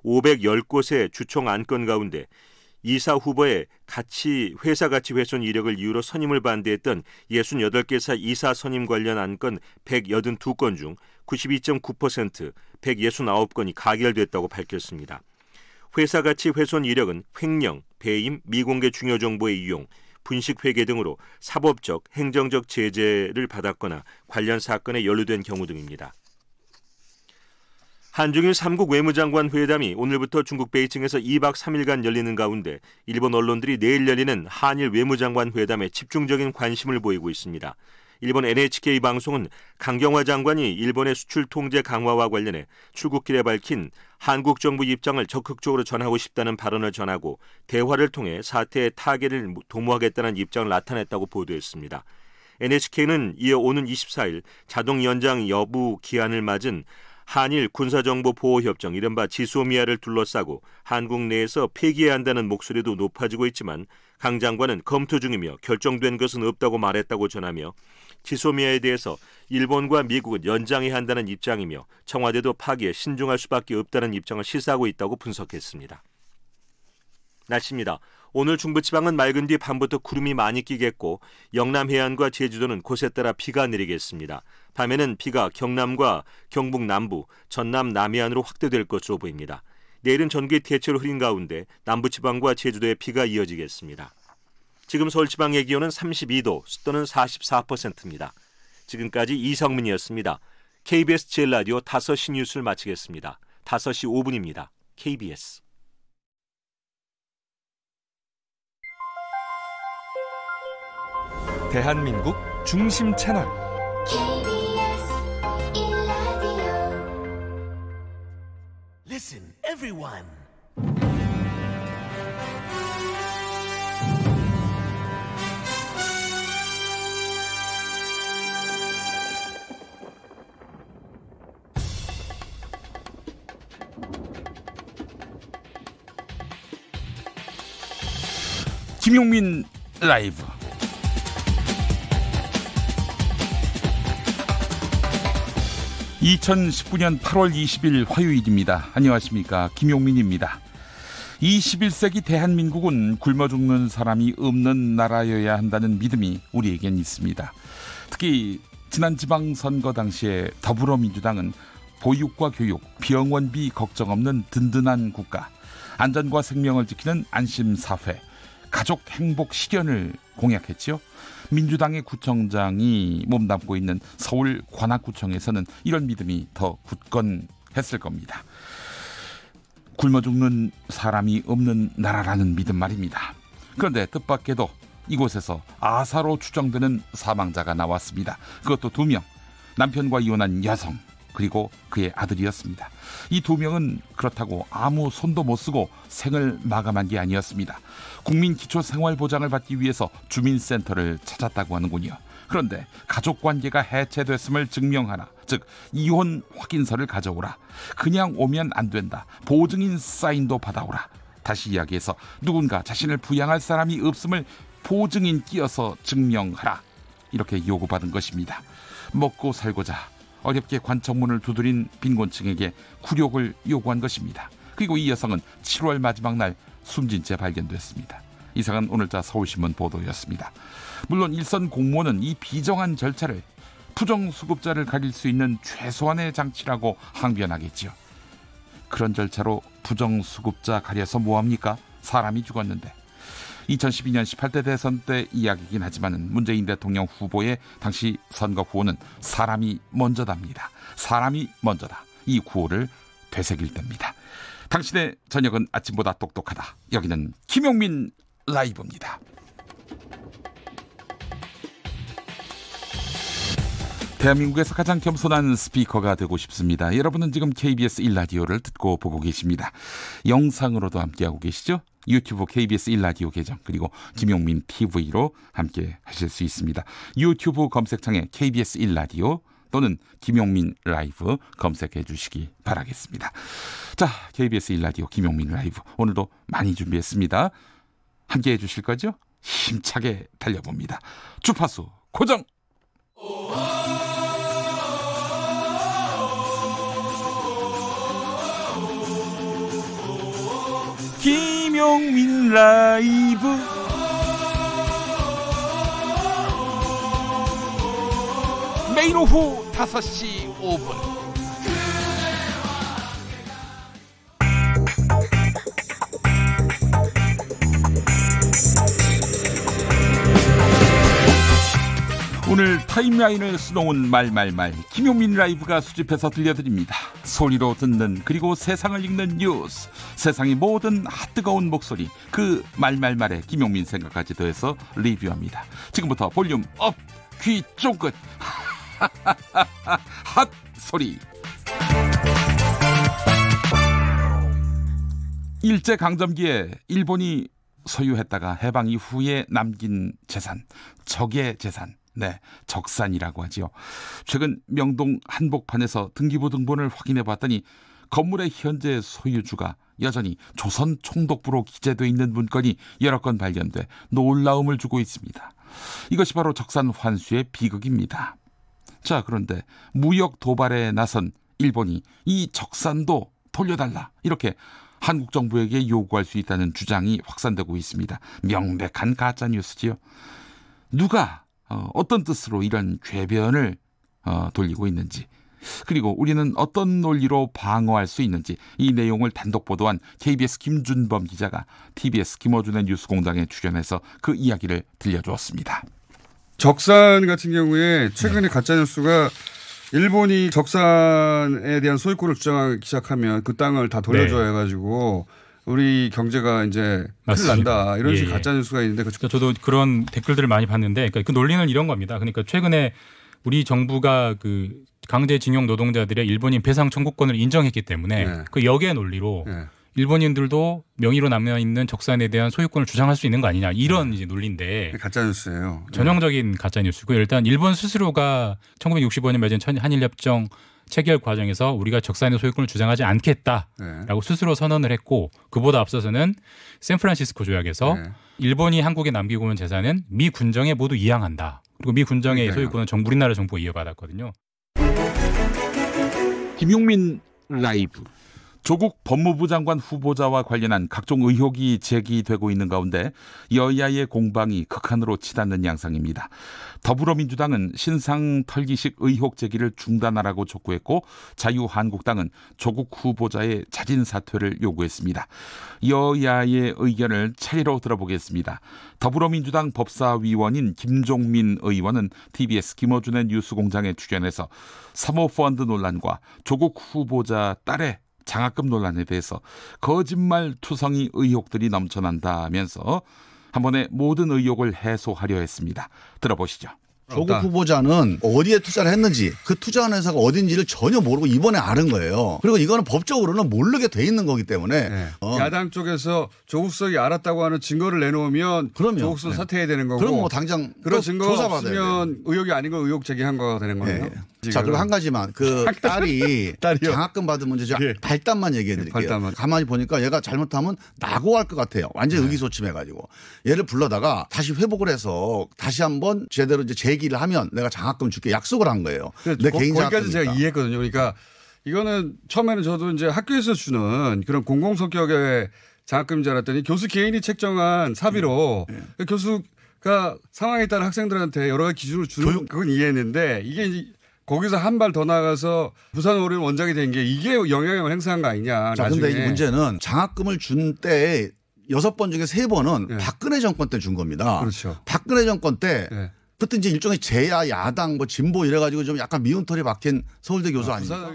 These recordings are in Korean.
510곳의 주총 안건 가운데 이사 후보의 회사 가치 훼손 이력을 이유로 선임을 반대했던 68개사 이사 선임 관련 안건 182건 중 92.9%, 169건이 가결됐다고 밝혔습니다. 회사 가치 훼손 이력은 횡령, 배임, 미공개 중요 정보의 이용, 분식 회계 등으로 사법적, 행정적 제재를 받았거나 관련 사건에 연루된 경우 등입니다. 한중일 3국 외무장관 회담이 오늘부터 중국 베이징에서 2박 3일간 열리는 가운데 일본 언론들이 내일 열리는 한일 외무장관 회담에 집중적인 관심을 보이고 있습니다. 일본 NHK 방송은 강경화 장관이 일본의 수출 통제 강화와 관련해 출국길에 밝힌 한국 정부 입장을 적극적으로 전하고 싶다는 발언을 전하고 대화를 통해 사태의 타개를 도모하겠다는 입장을 나타냈다고 보도했습니다. NHK는 이어 오는 24일 자동 연장 여부 기한을 맞은 한일 군사정보보호협정 이른바 지소미아를 둘러싸고 한국 내에서 폐기해야 한다는 목소리도 높아지고 있지만 강 장관은 검토 중이며 결정된 것은 없다고 말했다고 전하며 지소미아에 대해서 일본과 미국은 연장해야 한다는 입장이며 청와대도 파기에 신중할 수밖에 없다는 입장을 시사하고 있다고 분석했습니다. 날씨입니다. 오늘 중부지방은 맑은 뒤 밤부터 구름이 많이 끼겠고 영남 해안과 제주도는 곳에 따라 비가 내리겠습니다. 밤에는 비가 경남과 경북 남부, 전남 남해안으로 확대될 것으로 보입니다. 내일은 전국이 대체로 흐린 가운데 남부지방과 제주도에 비가 이어지겠습니다. 지금 서울지방의 기온은 32도, 습도는 44%입니다. 지금까지 이성민이었습니다. KBS 제일라디오 5시 뉴스를 마치겠습니다. 5시 5분입니다. KBS 대한민국 중심 채널 KBS 1라디오 Listen everyone. 김용민 라이브. (2019년 8월 20일) 화요일입니다. 안녕하십니까, 김용민입니다. 21세기 대한민국은 굶어 죽는 사람이 없는 나라여야 한다는 믿음이 우리에겐 있습니다. 특히 지난 지방선거 당시에 더불어민주당은 보육과 교육, 병원비 걱정 없는 든든한 국가, 안전과 생명을 지키는 안심사회, 가족 행복 실현을 공약했지요. 민주당의 구청장이 몸담고 있는 서울 관악구청에서는 이런 믿음이 더 굳건했을 겁니다. 굶어 죽는 사람이 없는 나라라는 믿음 말입니다. 그런데 뜻밖에도 이곳에서 아사로 추정되는 사망자가 나왔습니다. 그것도 2명, 남편과 이혼한 여성 그리고 그의 아들이었습니다. 이 2명은 그렇다고 아무 손도 못 쓰고 생을 마감한 게 아니었습니다. 국민기초생활보장을 받기 위해서 주민센터를 찾았다고 하는군요. 그런데 가족관계가 해체됐음을 증명하라, 즉 이혼 확인서를 가져오라, 그냥 오면 안 된다, 보증인 사인도 받아오라. 다시 이야기해서 누군가 자신을 부양할 사람이 없음을 보증인 끼어서 증명하라, 이렇게 요구받은 것입니다. 먹고 살고자 어렵게 관청문을 두드린 빈곤층에게 굴욕을 요구한 것입니다. 그리고 이 여성은 7월 마지막 날 숨진 채 발견됐습니다. 이상은 오늘자 서울신문 보도였습니다. 물론 일선 공무원은 이 비정한 절차를 부정수급자를 가릴 수 있는 최소한의 장치라고 항변하겠지요. 그런 절차로 부정수급자 가려서 뭐합니까? 사람이 죽었는데. 2012년 18대 대선 때 이야기이긴 하지만 문재인 대통령 후보의 당시 선거 구호는 사람이 먼저답니다. 사람이 먼저다. 이 구호를 되새길 때입니다. 당신의 저녁은 아침보다 똑똑하다. 여기는 김용민 라이브입니다. 대한민국에서 가장 겸손한 스피커가 되고 싶습니다. 여러분은 지금 KBS 1라디오를 듣고 보고 계십니다. 영상으로도 함께하고 계시죠? 유튜브 KBS 1라디오 계정, 그리고 김용민 TV로 함께 하실 수 있습니다. 유튜브 검색창에 KBS 1라디오 또는 김용민 라이브 검색해 주시기 바라겠습니다. 자, KBS 1라디오 김용민 라이브 오늘도 많이 준비했습니다. 함께 해주실 거죠? 힘차게 달려봅니다. 주파수 고정! 김용민 라이브. 매일 오후 5시 5분 오늘 타임라인을 수놓은 말말말 김용민 라이브가 수집해서 들려드립니다. 소리로 듣는 그리고 세상을 읽는 뉴스, 세상의 모든 핫뜨거운 목소리, 그 말말말에 김용민 생각까지 더해서 리뷰합니다. 지금부터 볼륨 업, 귀 쫑긋 핫 소리. 일제강점기에 일본이 소유했다가 해방 이후에 남긴 재산, 적의 재산, 네, 적산이라고 하지요. 최근 명동 한복판에서 등기부등본을 확인해 봤더니 건물의 현재 소유주가 여전히 조선총독부로 기재되어 있는 문건이 여러 건 발견돼 놀라움을 주고 있습니다. 이것이 바로 적산 환수의 비극입니다. 자, 그런데 무역 도발에 나선 일본이 이 적산도 돌려달라, 이렇게 한국 정부에게 요구할 수 있다는 주장이 확산되고 있습니다. 명백한 가짜뉴스지요. 누가 어떤 뜻으로 이런 궤변을 돌리고 있는지, 그리고 우리는 어떤 논리로 방어할 수 있는지, 이 내용을 단독 보도한 KBS 김준범 기자가 TBS 김어준의 뉴스공장에 출연해서 그 이야기를 들려주었습니다. 적산 같은 경우에 최근에 가짜뉴스가 일본이 적산에 대한 소유권을 주장하기 시작하면 그 땅을 다 돌려줘야 해가지고 우리 경제가 이제 큰일 난다, 이런 식의 가짜뉴스가 있는데, 그러니까 저도 그런 댓글들을 많이 봤는데, 그러니까 그 논리는 이런 겁니다. 그러니까 최근에 우리 정부가 그 강제징용 노동자들의 일본인 배상 청구권을 인정했기 때문에 그 역의 논리로 일본인들도 명의로 남아있는 적산에 대한 소유권을 주장할 수 있는 거 아니냐, 이런 이제 논리인데 가짜뉴스예요. 전형적인 가짜뉴스고, 일단 일본 스스로가 1965년 맺은 한일협정 체결 과정에서 우리가 적산의 소유권을 주장하지 않겠다라고 스스로 선언을 했고, 그보다 앞서서는 샌프란시스코 조약에서 일본이 한국에 남기고 온 재산은 미 군정에 모두 이양한다. 그리고 미 군정의 소유권은 우리나라 정부가 이어받았거든요. 김용민 라이브. 조국 법무부 장관 후보자와 관련한 각종 의혹이 제기되고 있는 가운데 여야의 공방이 극한으로 치닫는 양상입니다. 더불어민주당은 신상 털기식 의혹 제기를 중단하라고 촉구했고, 자유한국당은 조국 후보자의 자진 사퇴를 요구했습니다. 여야의 의견을 차례로 들어보겠습니다. 더불어민주당 법사위원인 김종민 의원은 TBS 김어준의 뉴스공장에 출연해서 사모펀드 논란과 조국 후보자 딸의 장학금 논란에 대해서 거짓말 투성이 의혹들이 넘쳐난다면서 한 번에 모든 의혹을 해소하려 했습니다. 들어보시죠. 조국 후보자는 어디에 투자를 했는지, 그 투자한 회사가 어딘지를 전혀 모르고 이번에 아는 거예요. 그리고 이거는 법적으로는 모르게 돼 있는 거기 때문에 야당 쪽에서 조국 수석이 알았다고 하는 증거를 내놓으면 조국 수석 사퇴해야 되는 거고, 그럼 뭐 당장 그런 증거가 없으면 의혹이 아닌 걸 의혹 제기한 거가 되는 거예요. 자, 그리고 한 가지만, 그 딸이 장학금 받은 문제 제가 발단만 얘기해 드릴게요. 가만히 보니까 얘가 잘못하면 낙오할 것 같아요. 완전히 의기소침해가지고. 얘를 불러다가 다시 회복을 해서 다시 한번 제대로 이제 제기를 하면 내가 장학금 줄게 약속을 한 거예요. 내 개인 장학금. 거기까지 제가 이해했거든요. 그러니까 이거는 처음에는 저도 이제 학교에서 주는 그런 공공 성격의 장학금인 줄 알았더니 교수 개인이 책정한 사비로 교수가 상황에 따라 학생들한테 여러 가지 기준을 주는 그건 이해했는데, 이게 이제 거기서 한 발 더 나가서 부산오리온 원작이 된 게 이게 영향을 행사한 거 아니냐. 자, 근데 이 문제는 장학금을 준 때에 6번 중에 3번은 박근혜 정권 때 준 겁니다. 그렇죠. 박근혜 정권 때 그때 이제 일종의 제야 야당 뭐 진보 이래가지고 좀 약간 미운 털이 박힌 서울대 교수 아닙니까?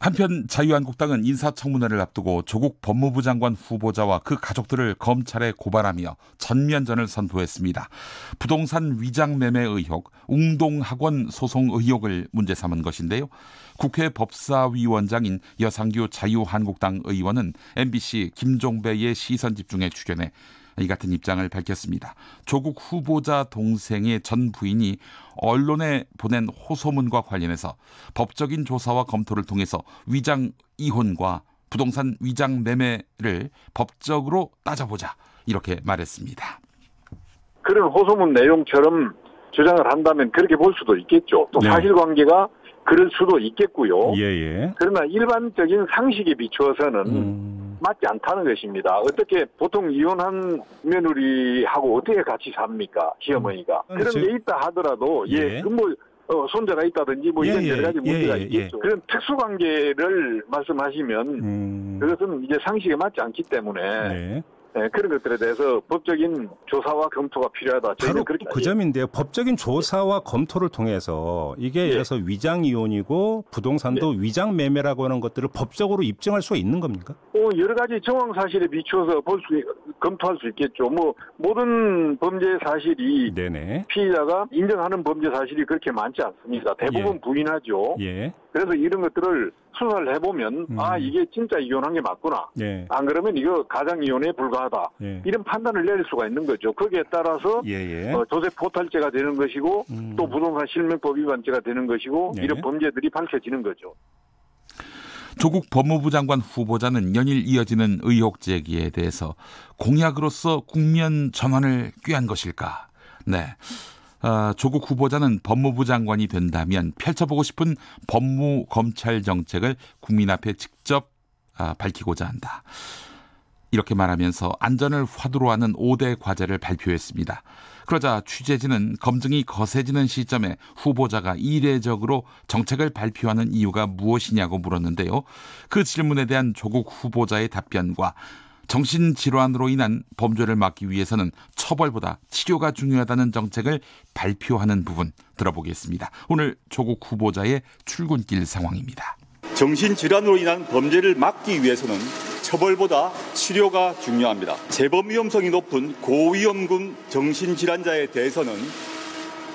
한편 자유한국당은 인사청문회를 앞두고 조국 법무부 장관 후보자와 그 가족들을 검찰에 고발하며 전면전을 선포했습니다. 부동산 위장 매매 의혹, 웅동학원 소송 의혹을 문제 삼은 것인데요. 국회 법사위원장인 여상규 자유한국당 의원은 MBC 김종배의 시선집중에 출연해 이 같은 입장을 밝혔습니다. 조국 후보자 동생의 전 부인이 언론에 보낸 호소문과 관련해서 법적인 조사와 검토를 통해서 위장 이혼과 부동산 위장 매매를 법적으로 따져보자, 이렇게 말했습니다. 그런 호소문 내용처럼 주장을 한다면 그렇게 볼 수도 있겠죠. 또 사실관계가 그럴 수도 있겠고요. 예. 그러나 일반적인 상식에 비추어서는 맞지 않다는 것입니다. 어떻게 보통 이혼한 며느리하고 어떻게 같이 삽니까? 시어머니가. 그런 게 있다 하더라도 손자가 있다든지 이런 여러 가지 문제가 있겠죠. 그런 특수관계를 말씀하시면 그것은 이제 상식에 맞지 않기 때문에 그런 것들에 대해서 법적인 조사와 검토가 필요하다. 바로 그 점인데요. 법적인 조사와 검토를 통해서 이게 예를 들어서 위장 이혼이고 부동산도 위장 매매라고 하는 것들을 법적으로 입증할 수가 있는 겁니까? 여러 가지 정황 사실에 비추어서 검토할 수 있겠죠. 모든 범죄 사실이 피의자가 인정하는 범죄 사실이 그렇게 많지 않습니다. 대부분 부인하죠. 그래서 이런 것들을 수사를 해보면 이게 진짜 이혼한 게 맞구나. 안 그러면 이거 가장이혼에 불과하다. 이런 판단을 내릴 수가 있는 거죠. 거기에 따라서 조세 포탈죄가 되는 것이고 또 부동산 실명법 위반죄가 되는 것이고 이런 범죄들이 밝혀지는 거죠. 조국 법무부 장관 후보자는 연일 이어지는 의혹 제기에 대해서 공약으로서 국면 전환을 꾀한 것일까? 조국 후보자는 법무부 장관이 된다면 펼쳐보고 싶은 법무 검찰 정책을 국민 앞에 직접 밝히고자 한다. 이렇게 말하면서 안전을 화두로 하는 5대 과제를 발표했습니다. 그러자 취재진은 검증이 거세지는 시점에 후보자가 이례적으로 정책을 발표하는 이유가 무엇이냐고 물었는데요. 그 질문에 대한 조국 후보자의 답변과 정신질환으로 인한 범죄를 막기 위해서는 처벌보다 치료가 중요하다는 정책을 발표하는 부분 들어보겠습니다. 오늘 조국 후보자의 출근길 상황입니다. 정신질환으로 인한 범죄를 막기 위해서는 처벌보다 치료가 중요합니다. 재범 위험성이 높은 고위험군 정신질환자에 대해서는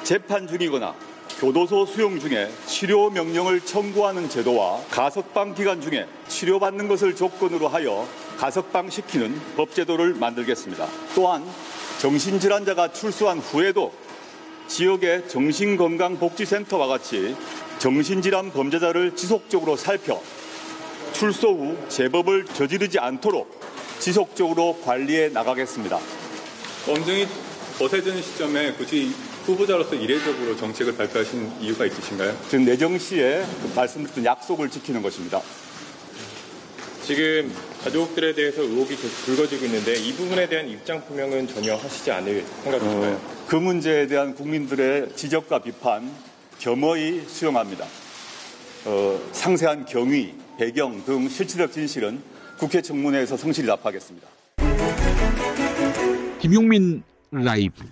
재판 중이거나 교도소 수용 중에 치료 명령을 청구하는 제도와 가석방 기간 중에 치료받는 것을 조건으로 하여 가석방시키는 법제도를 만들겠습니다. 또한 정신질환자가 출소한 후에도 지역의 정신건강복지센터와 같이 정신질환 범죄자를 지속적으로 살펴 출소 후 재범을 저지르지 않도록 지속적으로 관리해 나가겠습니다. 검증이 거세지는 시점에 굳이 후보자로서 이례적으로 정책을 발표하신 이유가 있으신가요? 지금 내정시에 말씀드렸던 약속을 지키는 것입니다. 지금 가족들에 대해서 의혹이 계속 불거지고 있는데 이 부분에 대한 입장 표명은 전혀 하시지 않을 생각인가요? 그 문제에 대한 국민들의 지적과 비판 겸허히 수용합니다. 상세한 경위, 배경 등 실체적 진실은 국회 청문회에서 성실히 답하겠습니다. 김용민 라이브.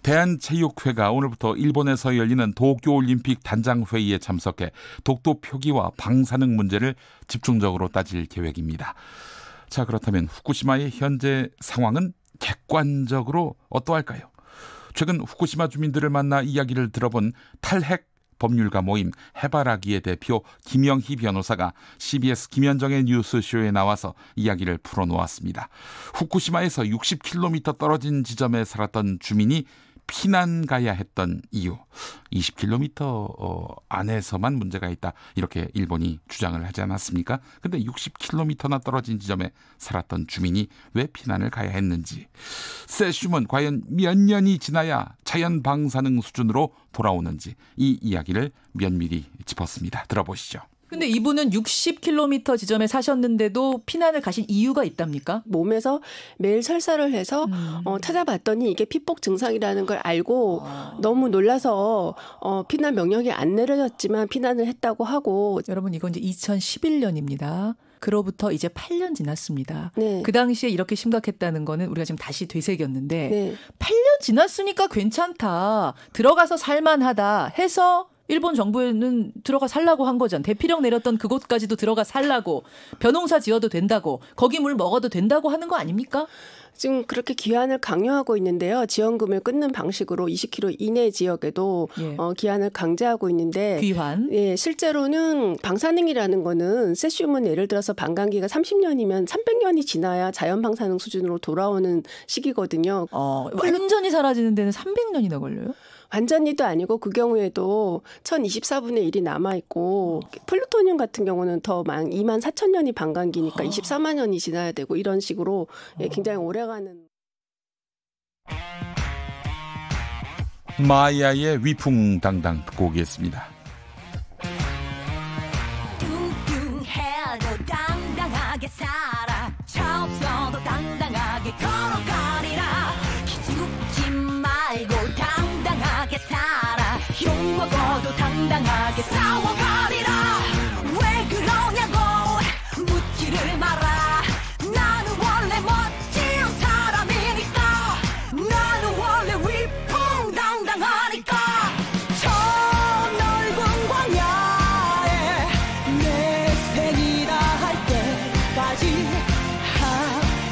대한체육회가 오늘부터 일본에서 열리는 도쿄올림픽 단장회의에 참석해 독도 표기와 방사능 문제를 집중적으로 따질 계획입니다. 자, 그렇다면 후쿠시마의 현재 상황은 객관적으로 어떠할까요? 최근 후쿠시마 주민들을 만나 이야기를 들어본 탈핵 법률가 모임 해바라기의 대표 김영희 변호사가 CBS 김현정의 뉴스쇼에 나와서 이야기를 풀어놓았습니다. 후쿠시마에서 60km 떨어진 지점에 살았던 주민이 피난 가야 했던 이유, 20km 안에서만 문제가 있다, 이렇게 일본이 주장을 하지 않았습니까? 근데 60km나 떨어진 지점에 살았던 주민이 왜 피난을 가야 했는지, 세슘은 과연 몇 년이 지나야 자연 방사능 수준으로 돌아오는지, 이 이야기를 면밀히 짚었습니다. 들어보시죠. 근데 이분은 60km 지점에 사셨는데도 피난을 가신 이유가 있답니까? 몸에서 매일 설사를 해서 찾아봤더니 이게 피폭 증상이라는 걸 알고 너무 놀라서 피난 명령이 안 내려졌지만 피난을 했다고 하고. 여러분, 이건 이제 2011년입니다. 그로부터 이제 8년 지났습니다. 네. 그 당시에 이렇게 심각했다는 거는 우리가 지금 다시 되새겼는데 8년 지났으니까 괜찮다, 들어가서 살만하다 해서 일본 정부에는 들어가 살라고 한 거잖아. 대피령 내렸던 그곳까지도 들어가 살라고, 벼농사 지어도 된다고, 거기 물 먹어도 된다고 하는 거 아닙니까? 지금 그렇게 기한을 강요하고 있는데요. 지원금을 끊는 방식으로 20km 이내 지역에도 기한을 강제하고 있는데, 귀환? 예, 실제로는 방사능이라는 거는 세슘은 예를 들어서 반감기가 30년이면 300년이 지나야 자연 방사능 수준으로 돌아오는 시기거든요. 완전히 사라지는 데는 300년이나 걸려요? 완전히도 아니고 그 경우에도 1024분의 1이 남아있고, 플루토늄 같은 경우는 더 24,000년이 반감기니까 24만 년이 지나야 되고, 이런 식으로 굉장히 오래가는. 마야의 위풍당당 듣고 오겠습니다. 당당하게 싸워가리라. 왜 그러냐고 묻지를 마라. 나는 원래 멋진 사람이니까. 나는 원래 위풍당당하니까. 저 넓은 광야에 내 생이라 할 때까지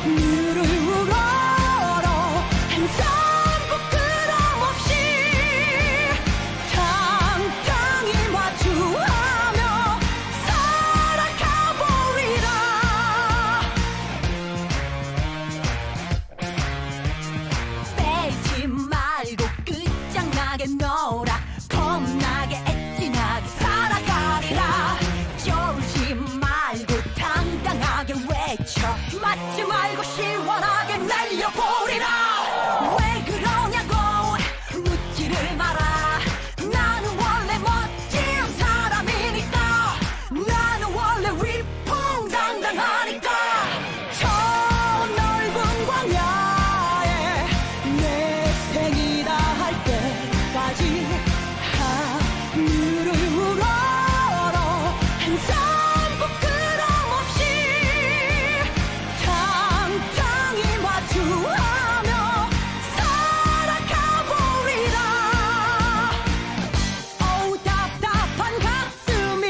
하늘을 우러러 한 점도 그럼 없이 당당히 마주하며 살아가보리라. 빼지 말고 끝장나게 놀아. 겁나게 애진하게 살아가리라. 쫄지 말고 당당하게 외쳐. 맞지 말고 시원하게 날려보리라. 왜 그러냐고 묻지를 마라. 나는 원래 멋진 사람이니까. 나는 원래 위풍당당하니까. 저 넓은 광야에 내 생이라 할 때까지 하늘을 우러러 한 점도 그럼 없이 당당히 마주하며 살아가보리라. 어우 답답한 가슴이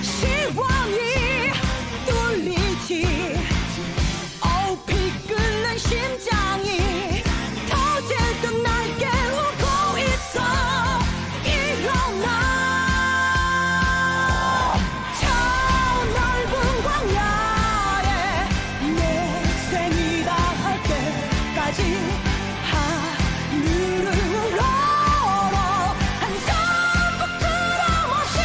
시원히 뚫리지. 어우 피 끓는 심장이 터질 듯 날 깨우고 있어. 일어나. 저 넓은 광야에 내 생이라 할 때까지 하늘을 우러러 한 점도 그럼 없이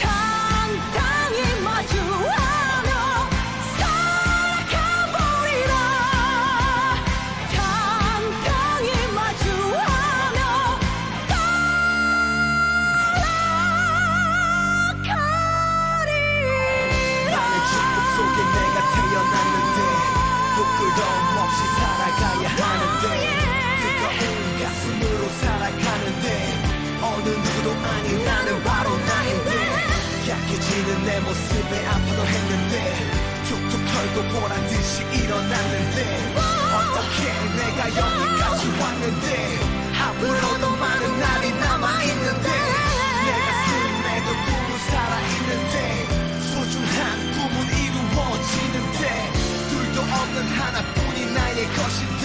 당당히 마주하며 살아가보리라. 당당히 마주하며 나의 축복 속에 내가 태어났는데 부끄러움 없이 살아가야 하는데 뜨거운 가슴으로 살아가는데 어느 누구도 아닌 나는 바로 나인데 약해지는 내 모습에 아파도 했는데 툭툭 털고 보란 듯이 일어났는데 어떻게 내가 여기까지 왔는데 앞으로도 많은 날이 남아있는데 내 가슴에도 꿈은 살아있는데 소중한 꿈은 이루어지는데 둘도 없는 하나뿐인 나의 것인데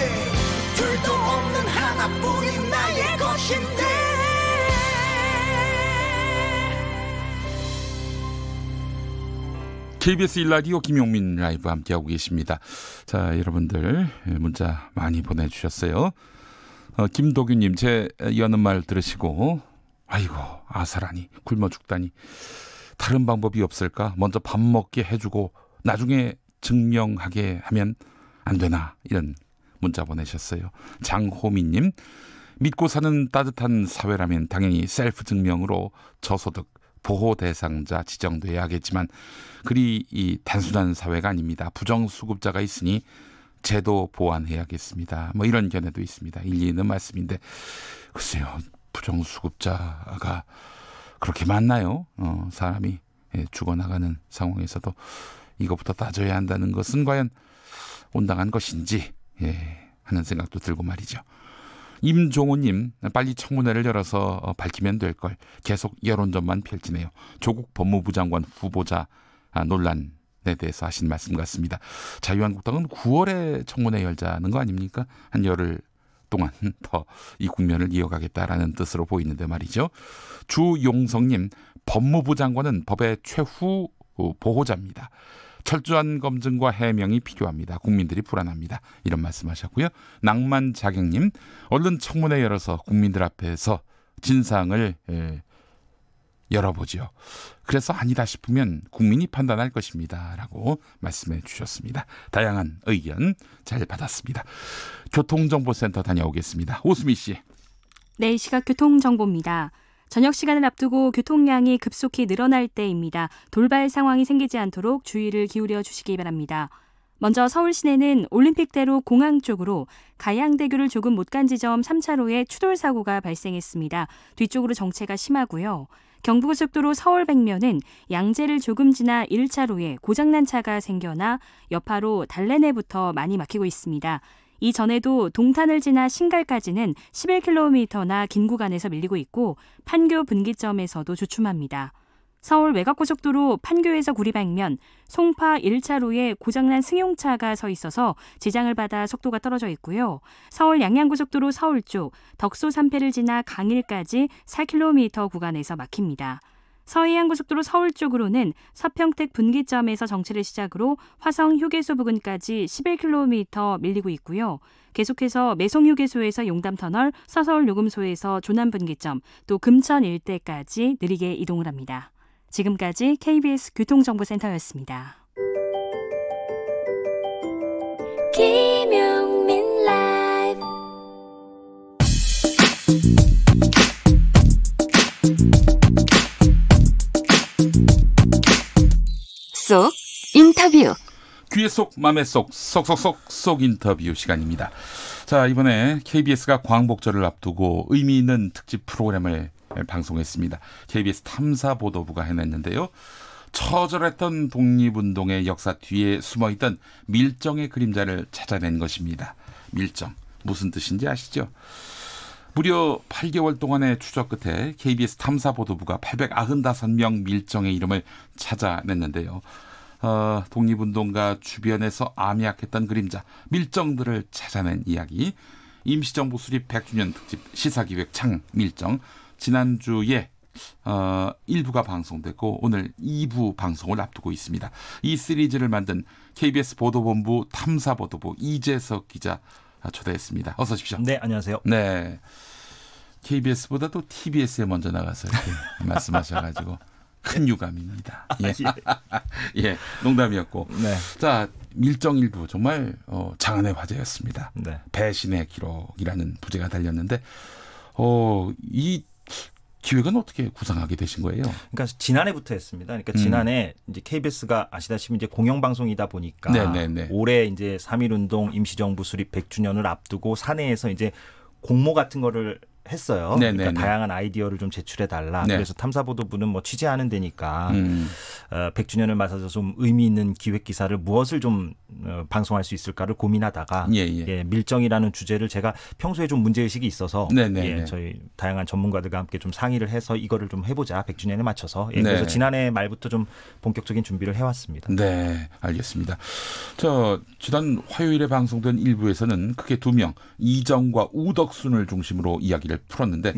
둘도 없는 하나뿐인 나의 것인데. KBS 1라디오 김용민 라이브 함께하고 계십니다. 자, 여러분들 문자 많이 보내주셨어요. 김도규님, 제 여는 말 들으시고 아이고 아사라니 굶어 죽다니 다른 방법이 없을까? 먼저 밥 먹게 해주고 나중에 증명하게 하면 안 되나? 이런 문자 보내셨어요. 장호민님, 믿고 사는 따뜻한 사회라면 당연히 셀프 증명으로 저소득 보호 대상자 지정돼야 하겠지만 그리 이 단순한 사회가 아닙니다. 부정수급자가 있으니 제도 보완해야겠습니다. 뭐 이런 견해도 있습니다. 일리 있는 말씀인데 글쎄요, 부정수급자가 그렇게 많나요? 사람이 죽어나가는 상황에서도 이것부터 따져야 한다는 것은 과연 온당한 것인지 하는 생각도 들고 말이죠. 임종호님, 빨리 청문회를 열어서 밝히면 될 걸 계속 여론전만 펼치네요. 조국 법무부 장관 후보자 논란에 대해서 하신 말씀 같습니다. 자유한국당은 9월에 청문회 열자는 거 아닙니까? 한 열흘 동안 더 이 국면을 이어가겠다라는 뜻으로 보이는데 말이죠. 주용성님, 법무부 장관은 법의 최후 보호자입니다. 철저한 검증과 해명이 필요합니다. 국민들이 불안합니다. 이런 말씀하셨고요. 낭만자객님, 얼른 청문회 열어서 국민들 앞에서 진상을 열어보죠. 그래서 아니다 싶으면 국민이 판단할 것입니다. 라고 말씀해 주셨습니다. 다양한 의견 잘 받았습니다. 교통정보센터 다녀오겠습니다. 오수미 씨. 네, 시각 교통정보입니다. 저녁 시간을 앞두고 교통량이 급속히 늘어날 때입니다. 돌발 상황이 생기지 않도록 주의를 기울여 주시기 바랍니다. 먼저 서울 시내는 올림픽대로 공항 쪽으로 가양대교를 조금 못 간 지점 3차로에 추돌 사고가 발생했습니다. 뒤쪽으로 정체가 심하고요. 경부고속도로 서울 백면은 양재를 조금 지나 1차로에 고장난 차가 생겨나 여파로 달래내부터 많이 막히고 있습니다. 이전에도 동탄을 지나 신갈까지는 11km나 긴 구간에서 밀리고 있고 판교 분기점에서도 주춤합니다. 서울 외곽고속도로 판교에서 구리 방면 송파 1차로에 고장난 승용차가 서 있어서 지장을 받아 속도가 떨어져 있고요. 서울 양양고속도로 서울 쪽 덕소 3패를 지나 강일까지 4km 구간에서 막힙니다. 서해안고속도로 서울 쪽으로는 서평택 분기점에서 정체를 시작으로 화성 휴게소 부근까지 11km 밀리고 있고요. 계속해서 매송 휴게소에서 용담터널, 서서울 요금소에서 조남 분기점, 또 금천 일대까지 느리게 이동을 합니다. 지금까지 KBS 교통정보센터였습니다. 김용민 라이브 쏙 인터뷰. 귀에 쏙 맘에 쏙 쏙쏙쏙 인터뷰 시간입니다. 자, 이번에 KBS가 광복절을 앞두고 의미 있는 특집 프로그램을 방송했습니다. KBS 탐사보도부가 해냈는데요. 처절했던 독립운동의 역사 뒤에 숨어있던 밀정의 그림자를 찾아낸 것입니다. 밀정, 무슨 뜻인지 아시죠? 무려 8개월 동안의 추적 끝에 KBS 탐사보도부가 895명 밀정의 이름을 찾아냈는데요. 독립운동가 주변에서 암약했던 그림자, 밀정들을 찾아낸 이야기, 임시정부 수립 100주년 특집 시사기획 창밀정, 지난주에 1부가 방송됐고 오늘 2부 방송을 앞두고 있습니다. 이 시리즈를 만든 KBS 보도본부 탐사보도부 이재석 기자 초대했습니다. 어서 오십시오. 네, 안녕하세요. 네, KBS보다도 TBS에 먼저 나가서 이렇게 말씀하셔가지고 큰 유감입니다. 예, 예, 농담이었고. 네. 자, 밀정 일부 정말 장안의 화제였습니다. 네. 배신의 기록이라는 부제가 달렸는데 이 기획은 어떻게 구상하게 되신 거예요? 그러니까 지난해부터 했습니다. 그러니까 지난해 이제 KBS가 아시다시피 이제 공영방송이다 보니까 올해 이제 3.1운동 임시정부 수립 100주년을 앞두고 사내에서 이제 공모 같은 거를 했어요. 그러니까 다양한 아이디어를 좀 제출해 달라. 그래서 탐사보도부는 뭐 취재하는 데니까 100주년을 맞아서 좀 의미 있는 기획 기사를 무엇을 좀 방송할 수 있을까를 고민하다가 예, 밀정이라는 주제를 제가 평소에 좀 문제의식이 있어서 예, 저희 다양한 전문가들과 함께 좀 상의를 해서 이거를 좀 해보자. 100주년에 맞춰서. 예, 그래서 지난해 말부터 좀 본격적인 준비를 해왔습니다. 네, 알겠습니다. 지난 화요일에 방송된 1부에서는 크게 2명, 이정과 우덕순을 중심으로 이야기를 풀었는데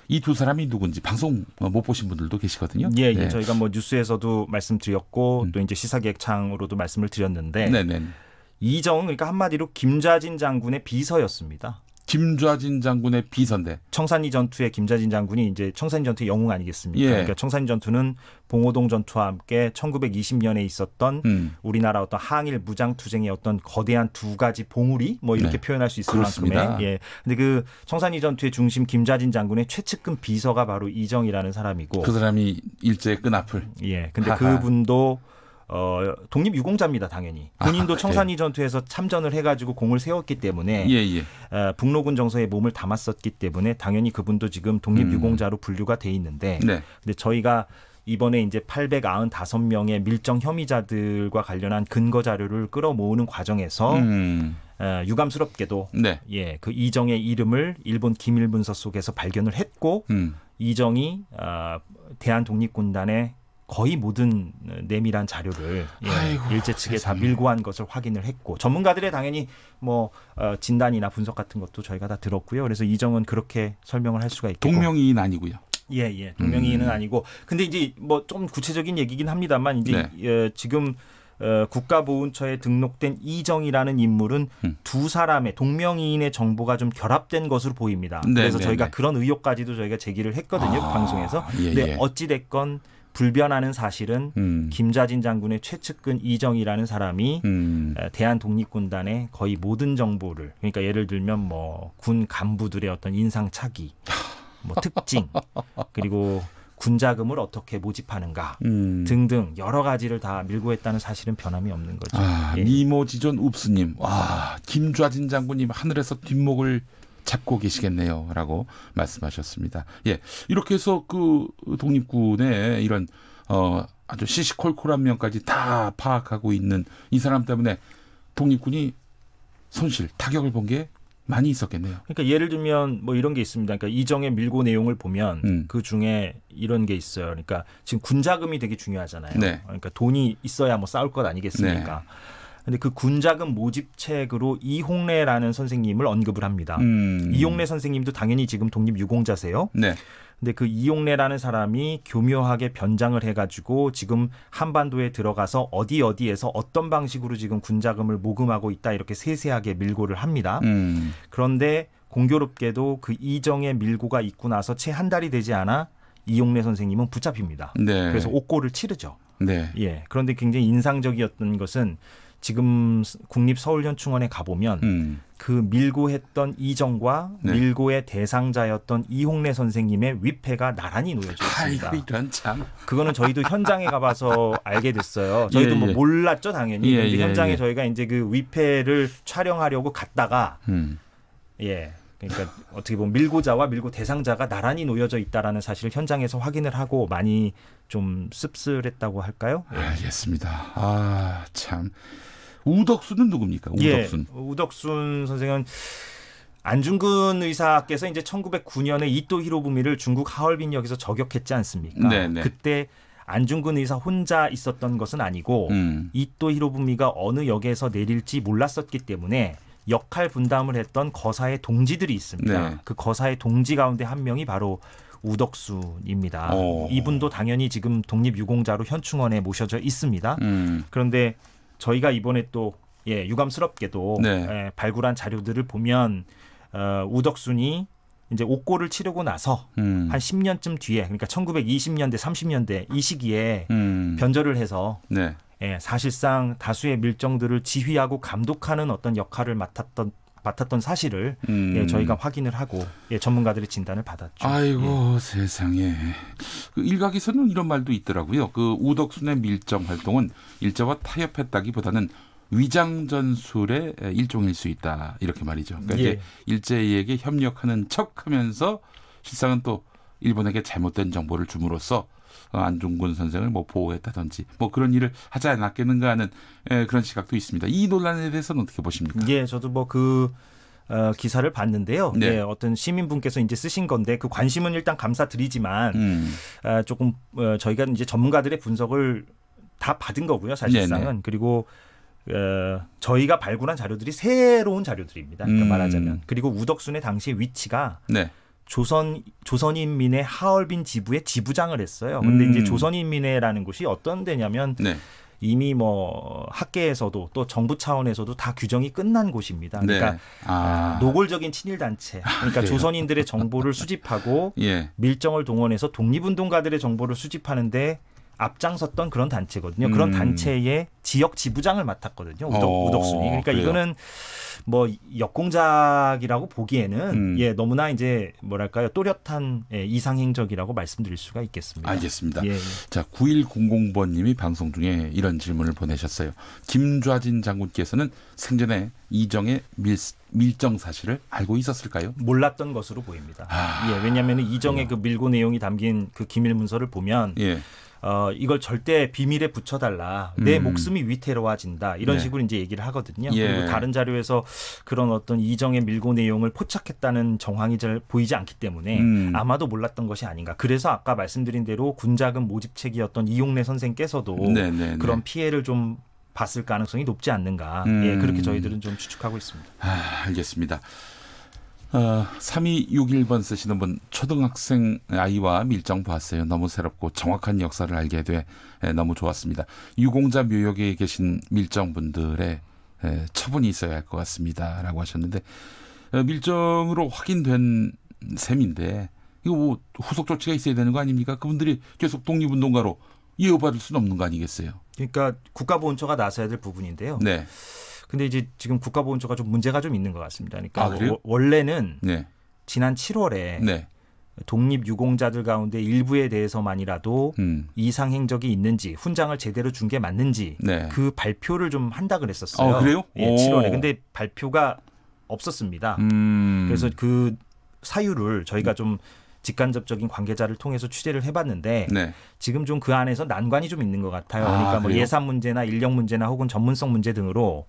이 두 사람이 누군지 방송 못 보신 분들도 계시거든요. 예, 예. 저희가 뭐 뉴스에서도 말씀드렸고 또 이제 시사기획창으로도 말씀을 드렸는데 이정은 그러니까 한마디로 김좌진 장군의 비서였습니다. 김좌진 장군의 비서인데 청산리 전투의 김좌진 장군이 이제 청산리 전투의 영웅 아니겠습니까? 그러니까 청산리 전투는 봉오동 전투와 함께 1920년에 있었던 우리나라 어떤 항일 무장 투쟁의 어떤 거대한 두 가지 봉우리 뭐 이렇게 표현할 수 있을 만큼의 예. 근데 그 청산리 전투의 중심 김좌진 장군의 최측근 비서가 바로 이정이라는 사람이고 그 사람이 일제의 끈앞을 예. 근데 그분도 독립유공자입니다, 당연히. 본인도 청산리 전투에서 참전을 해가지고 공을 세웠기 때문에 북로군 정서에 몸을 담았었기 때문에 당연히 그분도 지금 독립유공자로 분류가 돼 있는데, 근데 저희가 이번에 이제 895명의 밀정 혐의자들과 관련한 근거 자료를 끌어모으는 과정에서 유감스럽게도 예, 그 이정의 이름을 일본 기밀문서 속에서 발견을 했고 이정이 대한독립군단의 거의 모든 내밀한 자료를 일제 측에 다 밀고한 것을 확인을 했고 전문가들의 당연히 뭐 진단이나 분석 같은 것도 저희가 다 들었고요. 그래서 이정은 그렇게 설명을 할 수가 있고 동명이인 아니고요. 예. 동명이인은 아니고 근데 이제 뭐 좀 구체적인 얘기긴 합니다만 이제 지금 국가보훈처에 등록된 이정이라는 인물은 두 사람의 동명이인의 정보가 좀 결합된 것으로 보입니다. 그래서 저희가 그런 의혹까지도 저희가 제기를 했거든요. 방송에서. 근데 어찌 됐건 불변하는 사실은 김좌진 장군의 최측근 이정이라는 사람이 대한독립군단의 거의 모든 정보를 그러니까 예를 들면 뭐 군 간부들의 어떤 인상착의, 뭐 특징 그리고 군자금을 어떻게 모집하는가 등등 여러 가지를 다 밀고 했다는 사실은 변함이 없는 거죠. 미모지존 읍수님, 와 김좌진 장군님 하늘에서 뒷목을 잡고 계시겠네요라고 말씀하셨습니다. 예, 이렇게 해서 그 독립군의 이런 아주 시시콜콜한 면까지 다 파악하고 있는 이 사람 때문에 독립군이 손실, 타격을 본 게 많이 있었겠네요. 그러니까 예를 들면 뭐 이런 게 있습니다. 그러니까 이정의 밀고 내용을 보면 그 중에 이런 게 있어요. 그러니까 지금 군자금이 되게 중요하잖아요. 네. 그러니까 돈이 있어야 뭐 싸울 것 아니겠습니까? 네. 근데 그 군자금 모집책으로 이홍래라는 선생님을 언급을 합니다. 이홍래 선생님도 당연히 지금 독립유공자세요. 네. 근데 그 이용래라는 사람이 교묘하게 변장을 해가지고 지금 한반도에 들어가서 어디에서 어떤 방식으로 지금 군자금을 모금하고 있다 이렇게 세세하게 밀고를 합니다. 그런데 공교롭게도 그 이정의 밀고가 있고 나서 채 한 달이 되지 않아 이용래 선생님은 붙잡힙니다. 네. 그래서 옥고를 치르죠. 네. 예. 그런데 굉장히 인상적이었던 것은 지금 국립서울현충원에 가보면 그 밀고했던 이정과 네. 밀고의 대상자였던 이홍래 선생님의 위패가 나란히 놓여져 있습니다. 아이고, 이런 참. 그거는 저희도 현장에 가봐서 알게 됐어요. 저희도 뭐 몰랐죠, 당연히. 근데 현장에 저희가 이제 그 위패를 촬영하려고 갔다가 그러니까 어떻게 보면 밀고자와 밀고 대상자가 나란히 놓여져 있다라는 사실을 현장에서 확인을 하고 많이 좀 씁쓸했다고 할까요? 알겠습니다. 아, 참. 우덕순은 누굽니까? 우덕순. 우덕순 선생은 안중근 의사께서 이제 1909년에 이토 히로부미를 중국 하얼빈역에서 저격했지 않습니까? 네네. 그때 안중근 의사 혼자 있었던 것은 아니고 이토 히로부미가 어느 역에서 내릴지 몰랐었기 때문에 역할 분담을 했던 거사의 동지들이 있습니다. 네. 그 거사의 동지 가운데 한 명이 바로 우덕순입니다. 이분도 당연히 지금 독립유공자로 현충원에 모셔져 있습니다. 그런데 저희가 이번에 또 유감스럽게도 발굴한 자료들을 보면 우덕순이 이제 옥고를 치르고 나서 한 10년쯤 뒤에 그러니까 1920년대 30년대 이 시기에 변절을 해서 사실상 다수의 밀정들을 지휘하고 감독하는 어떤 역할을 맡았던 사실을 저희가 확인을 하고 전문가들의 진단을 받았죠. 아이고 세상에. 그 일각에서는 이런 말도 있더라고요. 그 우덕순의 밀정 활동은 일제와 타협했다기보다는 위장 전술의 일종일 수 있다 이렇게 말이죠. 그러니까 이제 일제에게 협력하는 척하면서 실상은 또 일본에게 잘못된 정보를 줌으로써 안중근 선생을 뭐 보호했다든지 뭐 그런 일을 하지 않았겠는가 하는 그런 시각도 있습니다. 이 논란에 대해서는 어떻게 보십니까? 예, 저도 뭐 기사를 봤는데요. 어떤 시민분께서 이제 쓰신 건데 그 관심은 일단 감사드리지만 조금 저희가 이제 전문가들의 분석을 다 받은 거고요. 사실상은. 네네. 그리고 저희가 발굴한 자료들이 새로운 자료들입니다. 그러니까 말하자면. 그리고 우덕순의 당시의 위치가 조선인민회 하얼빈 지부의 지부장을 했어요. 근데 이제 조선인민회라는 곳이 어떤 데냐면 이미 뭐 학계에서도 또 정부 차원에서도 다 규정이 끝난 곳입니다. 그러니까 노골적인 친일 단체. 그러니까 조선인들의 정보를 수집하고 밀정을 동원해서 독립운동가들의 정보를 수집하는데 앞장섰던 그런 단체거든요. 그런 단체의 지역 지부장을 맡았거든요. 우덕순이. 그러니까 그래요? 이거는 뭐 역공작이라고 보기에는 너무나 이제 뭐랄까요 또렷한 이상행적이라고 말씀드릴 수가 있겠습니다. 알겠습니다. 자 9100번님이 방송 중에 이런 질문을 보내셨어요. 김좌진 장군께서는 생전에 이정의 밀정 사실을 알고 있었을까요? 몰랐던 것으로 보입니다. 왜냐하면 이정의 그 밀고 내용이 담긴 그 기밀 문서를 보면 이걸 절대 비밀에 붙여달라. 내 목숨이 위태로워진다. 이런 식으로 이제 얘기를 하거든요. 그리고 다른 자료에서 그런 어떤 이정의 밀고 내용을 포착했다는 정황이 잘 보이지 않기 때문에 아마도 몰랐던 것이 아닌가. 그래서 아까 말씀드린 대로 군자금 모집책이었던 이용래 선생께서도 그런 피해를 좀 봤을 가능성이 높지 않는가. 그렇게 저희들은 좀 추측하고 있습니다. 알겠습니다. 3261번 쓰시는 분 초등학생 아이와 밀정 봤어요. 너무 새롭고 정확한 역사를 알게 돼 너무 좋았습니다. 유공자 묘역에 계신 밀정분들의 처분이 있어야 할 것 같습니다. 라고 하셨는데 밀정으로 확인된 셈인데 이거 뭐 후속 조치가 있어야 되는 거 아닙니까? 그분들이 계속 독립운동가로 이어받을 수는 없는 거 아니겠어요? 그러니까 국가보훈처가 나서야 될 부분인데요. 근데 이제 지금 국가보훈처가 좀 문제가 좀 있는 것 같습니다. 그러니까 원래는 지난 7월에 독립유공자들 가운데 일부에 대해서만이라도 이상 행적이 있는지 훈장을 제대로 준 게 맞는지 네. 그 발표를 좀 한다 그랬었어요. 그래요? 예, 7월에. 근데 발표가 없었습니다. 그래서 그 사유를 저희가 좀 직간접적인 관계자를 통해서 취재를 해봤는데 네. 지금 좀 그 안에서 난관이 좀 있는 것 같아요. 그러니까 뭐 예산 문제나 인력 문제나 혹은 전문성 문제 등으로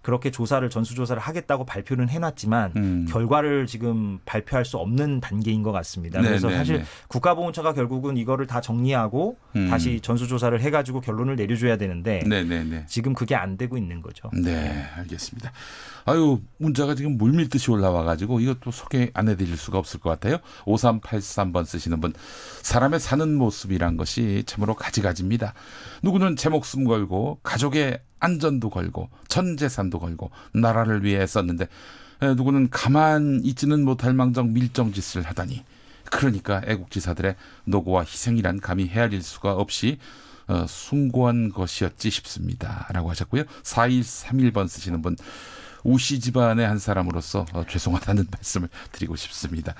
그렇게 전수조사를 하겠다고 발표는 해놨지만 결과를 지금 발표할 수 없는 단계인 것 같습니다. 그래서 사실 국가보훈처가 결국은 이거를 다 정리하고 다시 전수조사를 해가지고 결론을 내려줘야 되는데 지금 그게 안 되고 있는 거죠. 네, 알겠습니다. 아유, 문자가 지금 물밀듯이 올라와가지고 이것도 소개 안 해드릴 수가 없을 것 같아요. 5383번 쓰시는 분. 사람의 사는 모습이란 것이 참으로 가지가지입니다. 누구는 제 목숨 걸고 가족의 안전도 걸고 전 재산도 걸고 나라를 위해 썼는데 누구는 가만 있지는 못할 망정 밀정짓을 하다니. 그러니까 애국지사들의 노고와 희생이란 감히 헤아릴 수가 없이 숭고한 것이었지 싶습니다. 라고 하셨고요. 4131번 쓰시는 분. 우씨 집안의 한 사람으로서 죄송하다는 말씀을 드리고 싶습니다.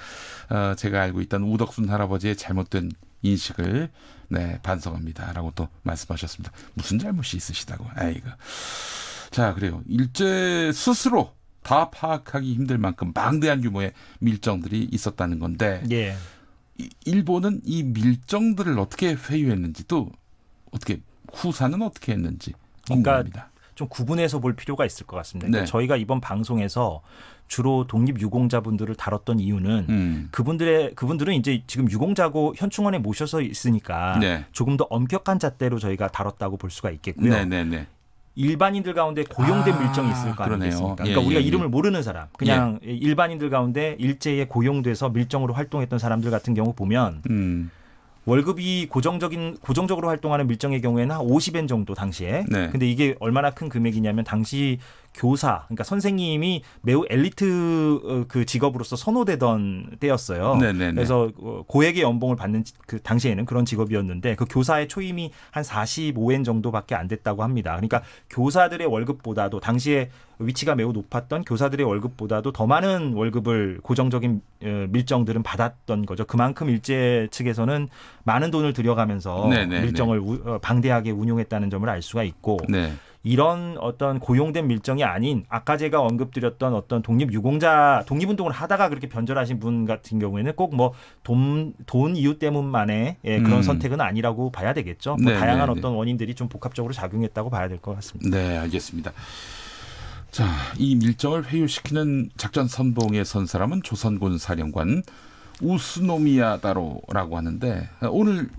제가 알고 있던 우덕순 할아버지의 잘못된 인식을 반성합니다라고 또 말씀하셨습니다. 무슨 잘못이 있으시다고. 아이고. 자, 그래요. 일제 스스로 다 파악하기 힘들 만큼 방대한 규모의 밀정들이 있었다는 건데 예. 일본은 이 밀정들을 어떻게 회유했는지 또 어떻게 후사는 어떻게 했는지 궁금합니다. 그러니까 좀 구분해서 볼 필요가 있을 것 같습니다. 그러니까 저희가 이번 방송에서 주로 독립유공자분들을 다뤘던 이유는 그분들은 이제 지금 유공자고 현충원에 모셔서 있으니까 조금 더 엄격한 잣대로 저희가 다뤘다고 볼 수가 있겠고요. 일반인들 가운데 고용된 밀정이 있을 거 아니겠습니까? 그러니까 우리가 이름을 모르는 사람, 그냥 일반인들 가운데 일제에 고용돼서 밀정으로 활동했던 사람들 같은 경우 보면 월급이 고정적으로 활동하는 밀정의 경우에는 한 50엔 정도 당시에. 근데 이게 얼마나 큰 금액이냐면 당시 교사, 그러니까 선생님이 매우 엘리트 그 직업으로서 선호되던 때였어요. 그래서 고액의 연봉을 받는 그 당시에는 그런 직업이었는데 그 교사의 초임이 한 45엔 정도밖에 안 됐다고 합니다. 그러니까 교사들의 월급보다도 당시에 위치가 매우 높았던 교사들의 월급보다도 더 많은 월급을 고정적인 밀정들은 받았던 거죠. 그만큼 일제 측에서는 많은 돈을 들여가면서 밀정을 방대하게 운용했다는 점을 알 수가 있고 이런 어떤 고용된 밀정이 아닌 아까 제가 언급드렸던 어떤 독립운동을 하다가 그렇게 변절하신 분 같은 경우에는 꼭 뭐 돈 이유 때문만의 그런 선택은 아니라고 봐야 되겠죠. 다양한 어떤 원인들이 좀 복합적으로 작용했다고 봐야 될 것 같습니다. 네, 알겠습니다. 자, 이 밀정을 회유시키는 작전 선봉에 선 사람은 조선군 사령관 우스노미야다로라고 하는데 오늘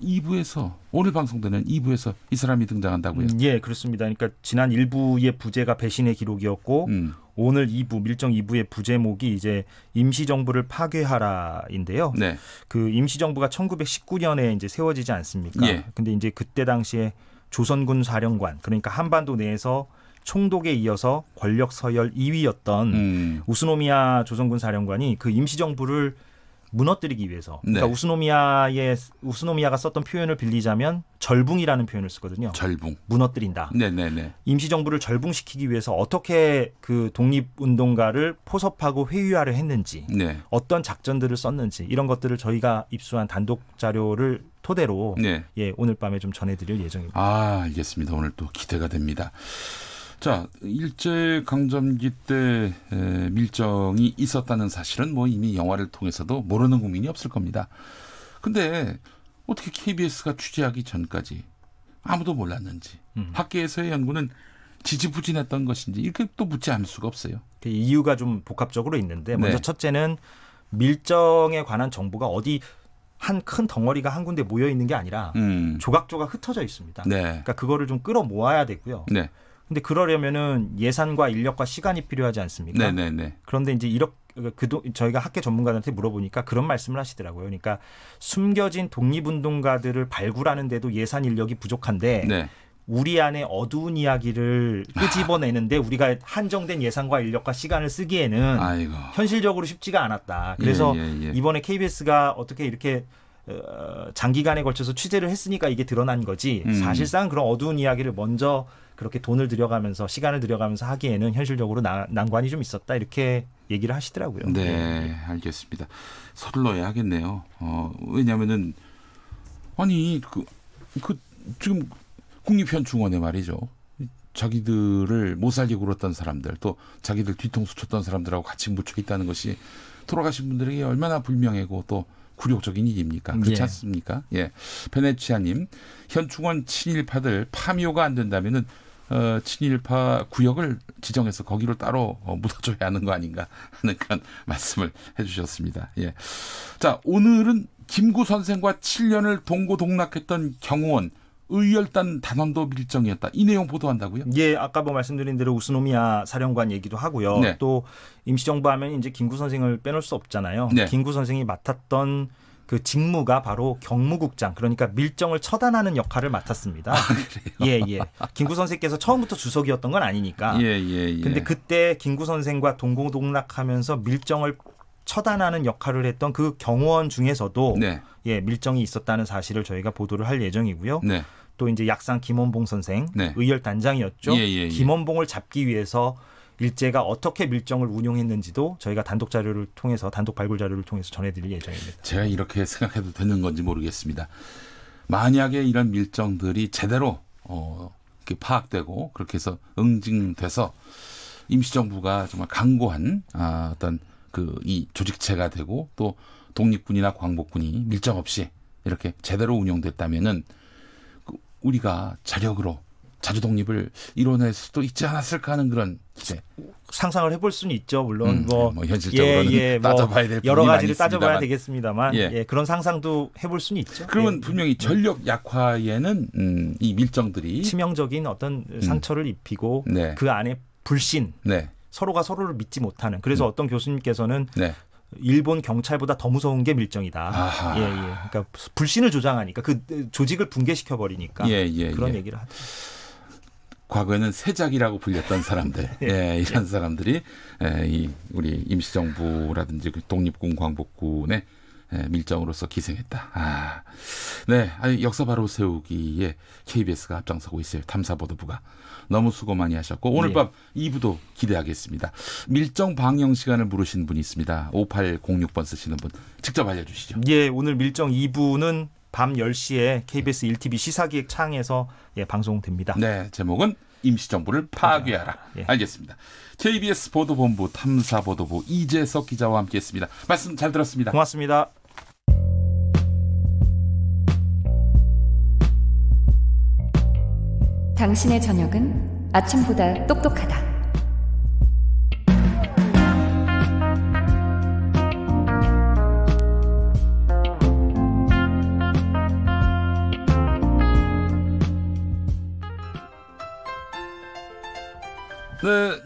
방송되는 2부에서 이 사람이 등장한다고요? 예, 그렇습니다. 그러니까 지난 1부의 부제가 배신의 기록이었고 오늘 2부 밀정 2부의 부제목이 이제 임시정부를 파괴하라인데요. 그 임시정부가 1919년에 이제 세워지지 않습니까? 근데 이제 그때 당시에 조선군 사령관, 그러니까 한반도 내에서 총독에 이어서 권력 서열 2위였던 우스노미야 조선군 사령관이 그 임시정부를 무너뜨리기 위해서. 그러니까 우스노미야가 썼던 표현을 빌리자면 절붕이라는 표현을 쓰거든요. 절붕. 무너뜨린다. 임시정부를 절붕시키기 위해서 어떻게 그 독립운동가를 포섭하고 회유하려 했는지, 어떤 작전들을 썼는지 이런 것들을 저희가 입수한 단독 자료를 토대로 오늘 밤에 좀 전해드릴 예정입니다. 알겠습니다. 오늘 또 기대가 됩니다. 자, 일제강점기 때 밀정이 있었다는 사실은 뭐 이미 영화를 통해서도 모르는 국민이 없을 겁니다. 근데 어떻게 KBS가 취재하기 전까지 아무도 몰랐는지 학계에서의 연구는 지지부진했던 것인지 이렇게 또 묻지 않을 수가 없어요. 그 이유가 좀 복합적으로 있는데 먼저 첫째는 밀정에 관한 정보가 어디 한 큰 덩어리가 한 군데 모여 있는 게 아니라 조각조각 흩어져 있습니다. 그러니까 그거를 좀 끌어 모아야 되고요. 근데 그러려면은 예산과 인력과 시간이 필요하지 않습니까? 그런데 이제 저희가 학계 전문가들한테 물어보니까 그런 말씀을 하시더라고요. 그러니까 숨겨진 독립운동가들을 발굴하는데도 예산 인력이 부족한데 우리 안에 어두운 이야기를 끄집어내는데 우리가 한정된 예산과 인력과 시간을 쓰기에는 현실적으로 쉽지가 않았다. 그래서 이번에 KBS가 어떻게 이렇게 장기간에 걸쳐서 취재를 했으니까 이게 드러난 거지. 사실상 그런 어두운 이야기를 먼저 그렇게 돈을 들여가면서 시간을 들여가면서 하기에는 현실적으로 난관이 좀 있었다 이렇게 얘기를 하시더라고요. 네, 알겠습니다. 서둘러야 하겠네요. 왜냐하면은 아니 지금 국립현충원에 말이죠. 자기들을 못 살게 굴었던 사람들 또 자기들 뒤통수 쳤던 사람들하고 같이 묻혀 있다는 것이 돌아가신 분들에게 얼마나 불명예고 또 굴욕적인 일입니까? 그렇지 않습니까? 예. 베네치아님, 현충원 친일파들 파묘가 안 된다면은 친일파 구역을 지정해서 거기로 따로 묻어줘야 하는 거 아닌가 하는 그런 말씀을 해주셨습니다. 예. 자, 오늘은 김구 선생과 7년을 동고동락했던 경호원 의열단 단원도 밀정이었다. 이 내용 보도한다고요? 예, 아까 말씀드린 대로 우스노미야 사령관 얘기도 하고요. 네. 또 임시정부 하면 이제 김구 선생을 빼놓을 수 없잖아요. 네. 김구 선생이 맡았던 그 직무가 바로 경무국장, 그러니까 밀정을 처단하는 역할을 맡았습니다. 예. 김구 선생께서 처음부터 주석이었던 건 아니니까. 근데 그때 김구 선생과 동고동락하면서 밀정을 처단하는 역할을 했던 그 경호원 중에서도 밀정이 있었다는 사실을 저희가 보도를 할 예정이고요. 네. 또 이제 약상 김원봉 선생 의열단장이었죠. 김원봉을 잡기 위해서 일제가 어떻게 밀정을 운용했는지도 저희가 단독 자료를 통해서 단독 발굴 자료를 통해서 전해드릴 예정입니다. 제가 이렇게 생각해도 되는 건지 모르겠습니다. 만약에 이런 밀정들이 제대로 이렇게 파악되고 그렇게 해서 응징돼서 임시정부가 정말 강고한 어떤 이 조직체가 되고 또 독립군이나 광복군이 밀정 없이 이렇게 제대로 운용됐다면은 우리가 자력으로 자주독립을 이뤄낼 수도 있지 않았을까 하는 그런 상상을 해볼 수는 있죠. 물론 현실적으로는 따져봐야 될 여러 가지를 따져봐야 되겠습니다만 그런 상상도 해볼 수는 있죠. 그러면 분명히 전력 약화에는 이 밀정들이 치명적인 어떤 상처를 입히고 그 안에 불신, 서로가 서로를 믿지 못하는. 그래서 어떤 교수님께서는 일본 경찰보다 더 무서운 게 밀정이다. 그러니까 불신을 조장하니까 그 조직을 붕괴시켜 버리니까 그런 얘기를 하죠. 과거에는 세작이라고 불렸던 사람들, 이런 사람들이 우리 임시정부라든지 독립군, 광복군의 밀정으로서 기생했다. 역사 바로 세우기에 KBS가 앞장서고 있어요. 탐사보도부가. 너무 수고 많이 하셨고 오늘 밤 2부도 기대하겠습니다. 밀정 방영 시간을 물으신 분이 있습니다. 5806번 쓰시는 분 직접 알려주시죠. 오늘 밀정 2부는 밤 10시에 KBS 1TV 시사기획 창에서 방송됩니다. 제목은 임시정부를 파괴하라. 알겠습니다. KBS 보도본부 탐사보도부 이재석 기자와 함께했습니다. 말씀 잘 들었습니다. 고맙습니다. 당신의 저녁은 아침보다 똑똑하다.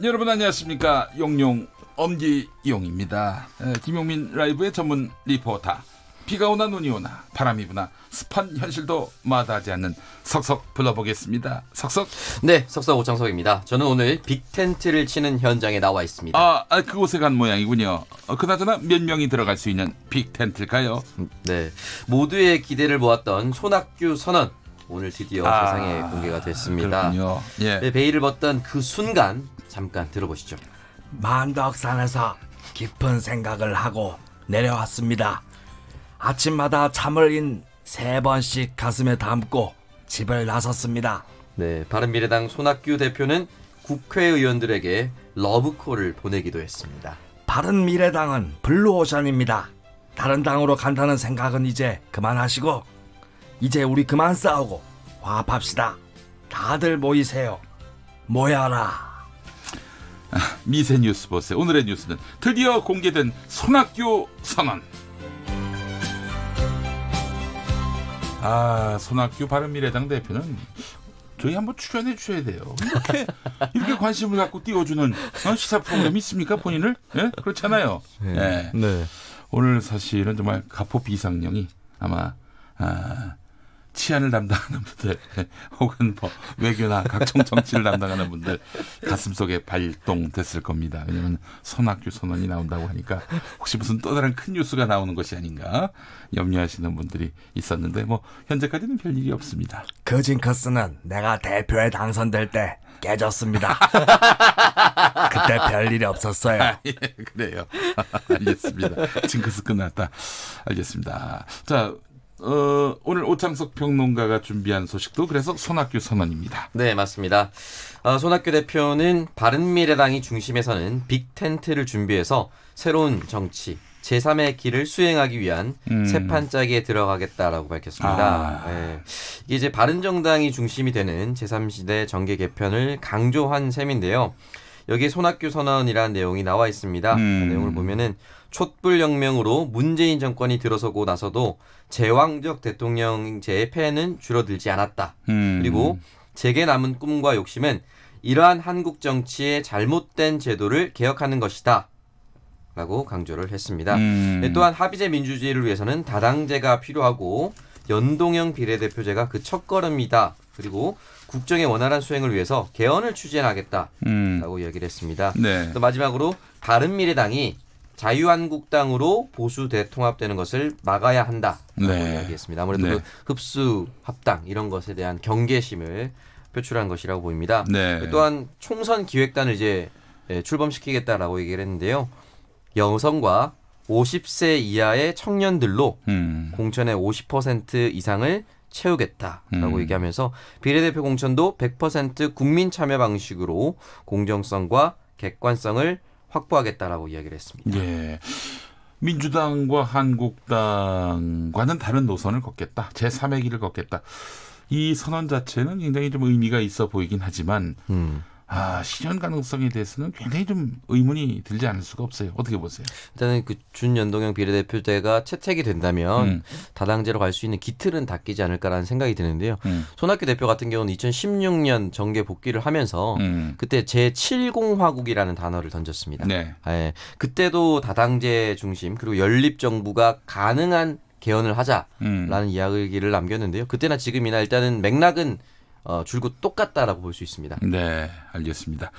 여러분 안녕하십니까. 용용 엄기용입니다. 김용민 라이브의 전문 리포터. 비가 오나 눈이 오나 바람이 부나 습한 현실도 마다하지 않는 석석 불러보겠습니다. 석석. 네, 석석 오창석입니다. 저는 오늘 빅텐트를 치는 현장에 나와 있습니다. 그곳에 간 모양이군요. 그나저나 몇 명이 들어갈 수 있는 빅텐트일까요? 네, 모두의 기대를 모았던 손학규 선언 오늘 드디어 세상에 공개가 됐습니다. 그렇군요. 베일을 벗던 그 순간 잠깐 들어보시죠. 만덕산에서 깊은 생각을 하고 내려왔습니다. 아침마다 참을 3번씩 가슴에 담고 집을 나섰습니다. 네, 바른미래당 손학규 대표는 국회의원들에게 러브콜을 보내기도 했습니다. 바른미래당은 블루오션입니다. 다른 당으로 간다는 생각은 이제 그만하시고 이제 우리 그만 싸우고 화합합시다. 다들 모이세요. 모여라. 미세 뉴스 보세요. 오늘의 뉴스는 드디어 공개된 손학규 선언. 손학규 바른미래당 대표는 저희 한번 출연해 주셔야 돼요. 이렇게 관심을 갖고 띄워주는 시사 프로그램이 있습니까? 본인을? 그렇잖아요. 오늘 사실은 정말 가포 비상령이 아마 치안을 담당하는 분들 혹은 뭐 외교나 각종 정치를 담당하는 분들 가슴속에 발동됐을 겁니다. 왜냐하면 손학규 선언이 나온다고 하니까 혹시 무슨 또 다른 큰 뉴스가 나오는 것이 아닌가 염려하시는 분들이 있었는데 뭐 현재까지는 별일이 없습니다. 그 징크스는 내가 대표에 당선될 때 깨졌습니다. 그때 별일이 없었어요. 예, 그래요. 알겠습니다. 징크스 끝났다. 알겠습니다. 자, 오늘 오창석 평론가가 준비한 소식도 그래서 손학규 선언입니다. 네, 맞습니다. 손학규 대표는 바른미래당이 중심에 서는 빅텐트를 준비해서 새로운 정치, 제3의 길을 수행하기 위한 새 판짜기에 들어가겠다라고 밝혔습니다. 네. 이게 이제 바른정당이 중심이 되는 제3시대 정계 개편을 강조한 셈인데요. 여기에 손학규 선언이라는 내용이 나와 있습니다. 그 내용을 보면은 촛불혁명으로 문재인 정권이 들어서고 나서도 제왕적 대통령제의 폐해는 줄어들지 않았다. 그리고 제게 남은 꿈과 욕심은 이러한 한국 정치의 잘못된 제도를 개혁하는 것이다. 라고 강조를 했습니다. 또한 합의제 민주주의를 위해서는 다당제가 필요하고 연동형 비례대표제가 그 첫걸음이다. 그리고 국정의 원활한 수행을 위해서 개헌을 추진하겠다라고 이야기를 했습니다. 네. 또 마지막으로 바른미래당이 자유한국당으로 보수 대통합되는 것을 막아야 한다라고 이야기했습니다. 아무래도 그 흡수 합당 이런 것에 대한 경계심을 표출한 것이라고 보입니다. 또한 총선 기획단을 이제 출범시키겠다라고 얘기를 했는데요. 여성과 50세 이하의 청년들로 공천의 50% 이상을 채우겠다라고 얘기하면서 비례대표 공천도 100% 국민 참여 방식으로 공정성과 객관성을 확보하겠다라고 이야기를 했습니다. 예. 민주당과 한국당과는 다른 노선을 걷겠다. 제3의 길을 걷겠다. 이 선언 자체는 굉장히 좀 의미가 있어 보이긴 하지만 실현 가능성에 대해서는 굉장히 좀 의문이 들지 않을 수가 없어요. 어떻게 보세요? 일단은 그 준연동형 비례대표제가 채택이 된다면 다당제로 갈 수 있는 기틀은 닦이지 않을까라는 생각이 드는데요. 손학규 대표 같은 경우는 2016년 정계 복귀를 하면서 그때 제7공화국이라는 단어를 던졌습니다. 그때도 다당제 중심 그리고 연립정부가 가능한 개헌을 하자라는 이야기를 남겼는데요. 그때나 지금이나 일단은 맥락은 줄곧 똑같다라고 볼 수 있습니다. 네, 알겠습니다.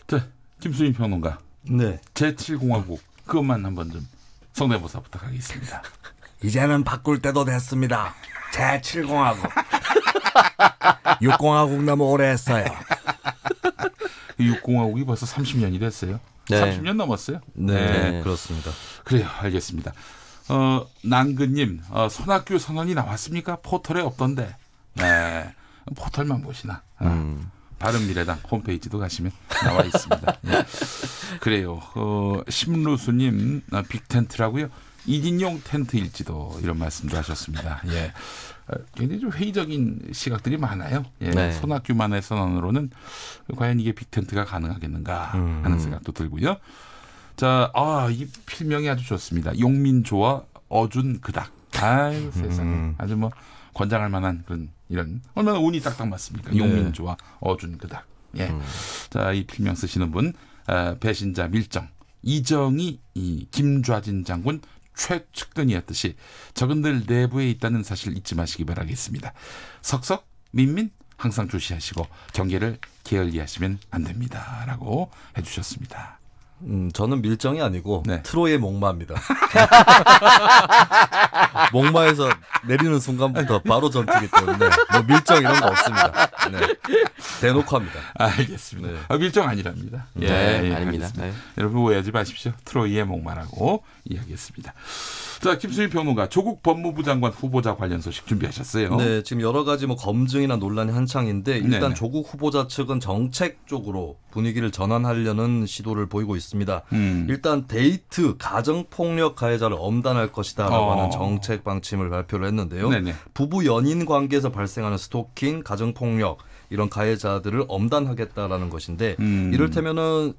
자, 김수민 평론가. 네. 제7공화국 그것만 한번 좀 성대모사 부탁하겠습니다. 이제는 바꿀 때도 됐습니다. 제7공화국. 6공화국 너무 오래 했어요. 6공화국이 벌써 30년이 됐어요. 네. 30년 넘었어요. 네, 그렇습니다. 그래요, 알겠습니다. 난근님, 손학규 선언이 나왔습니까? 포털에 없던데. 네. 포털만 보시나. 바른미래당 홈페이지도 가시면 나와 있습니다. 예. 그래요. 심루수님 빅텐트라고요. 1인용 텐트일지도 이런 말씀도 하셨습니다. 예. 굉장히 좀 회의적인 시각들이 많아요. 예. 네. 손학규만의 선언으로는 과연 이게 빅텐트가 가능하겠는가 하는 생각도 들고요. 자, 이 필명이 아주 좋습니다. 용민조와 어준 그닥. 아유 세상에. 아주 뭐 권장할 만한 그런 이런 얼마나 운이 딱딱 맞습니까? 용민조와 어준 그닥. 예. 자, 이 필명 쓰시는 분 배신자 밀정 이정희 김좌진 장군 최측근이었듯이 적은들 내부에 있다는 사실 잊지 마시기 바라겠습니다. 석석 민민 항상 조시하시고 경계를 게을리하시면 안 됩니다라고 해주셨습니다. 저는 밀정이 아니고 트로이의 목마입니다. 목마에서 내리는 순간부터 바로 전투기 때문에 뭐 밀정 이런 거 없습니다. 네. 대놓고 합니다. 알겠습니다. 밀정 아니랍니다. 아닙니다. 네. 여러분 오해하지 마십시오. 트로이의 목마라고 이야기했습니다. 자, 김수민 평론가 조국 법무부 장관 후보자 관련 소식 준비하셨어요. 네, 지금 여러 가지 뭐 검증이나 논란이 한창인데 일단 네네. 조국 후보자 측은 정책 쪽으로 분위기를 전환하려는 시도를 보이고 있습니다. 일단 데이트 가정폭력 가해자를 엄단할 것이다라고 하는 정책 방침을 발표를 했는데요. 네네. 부부 연인 관계에서 발생하는 스토킹, 가정폭력 이런 가해자들을 엄단하겠다라는 것인데 이를테면은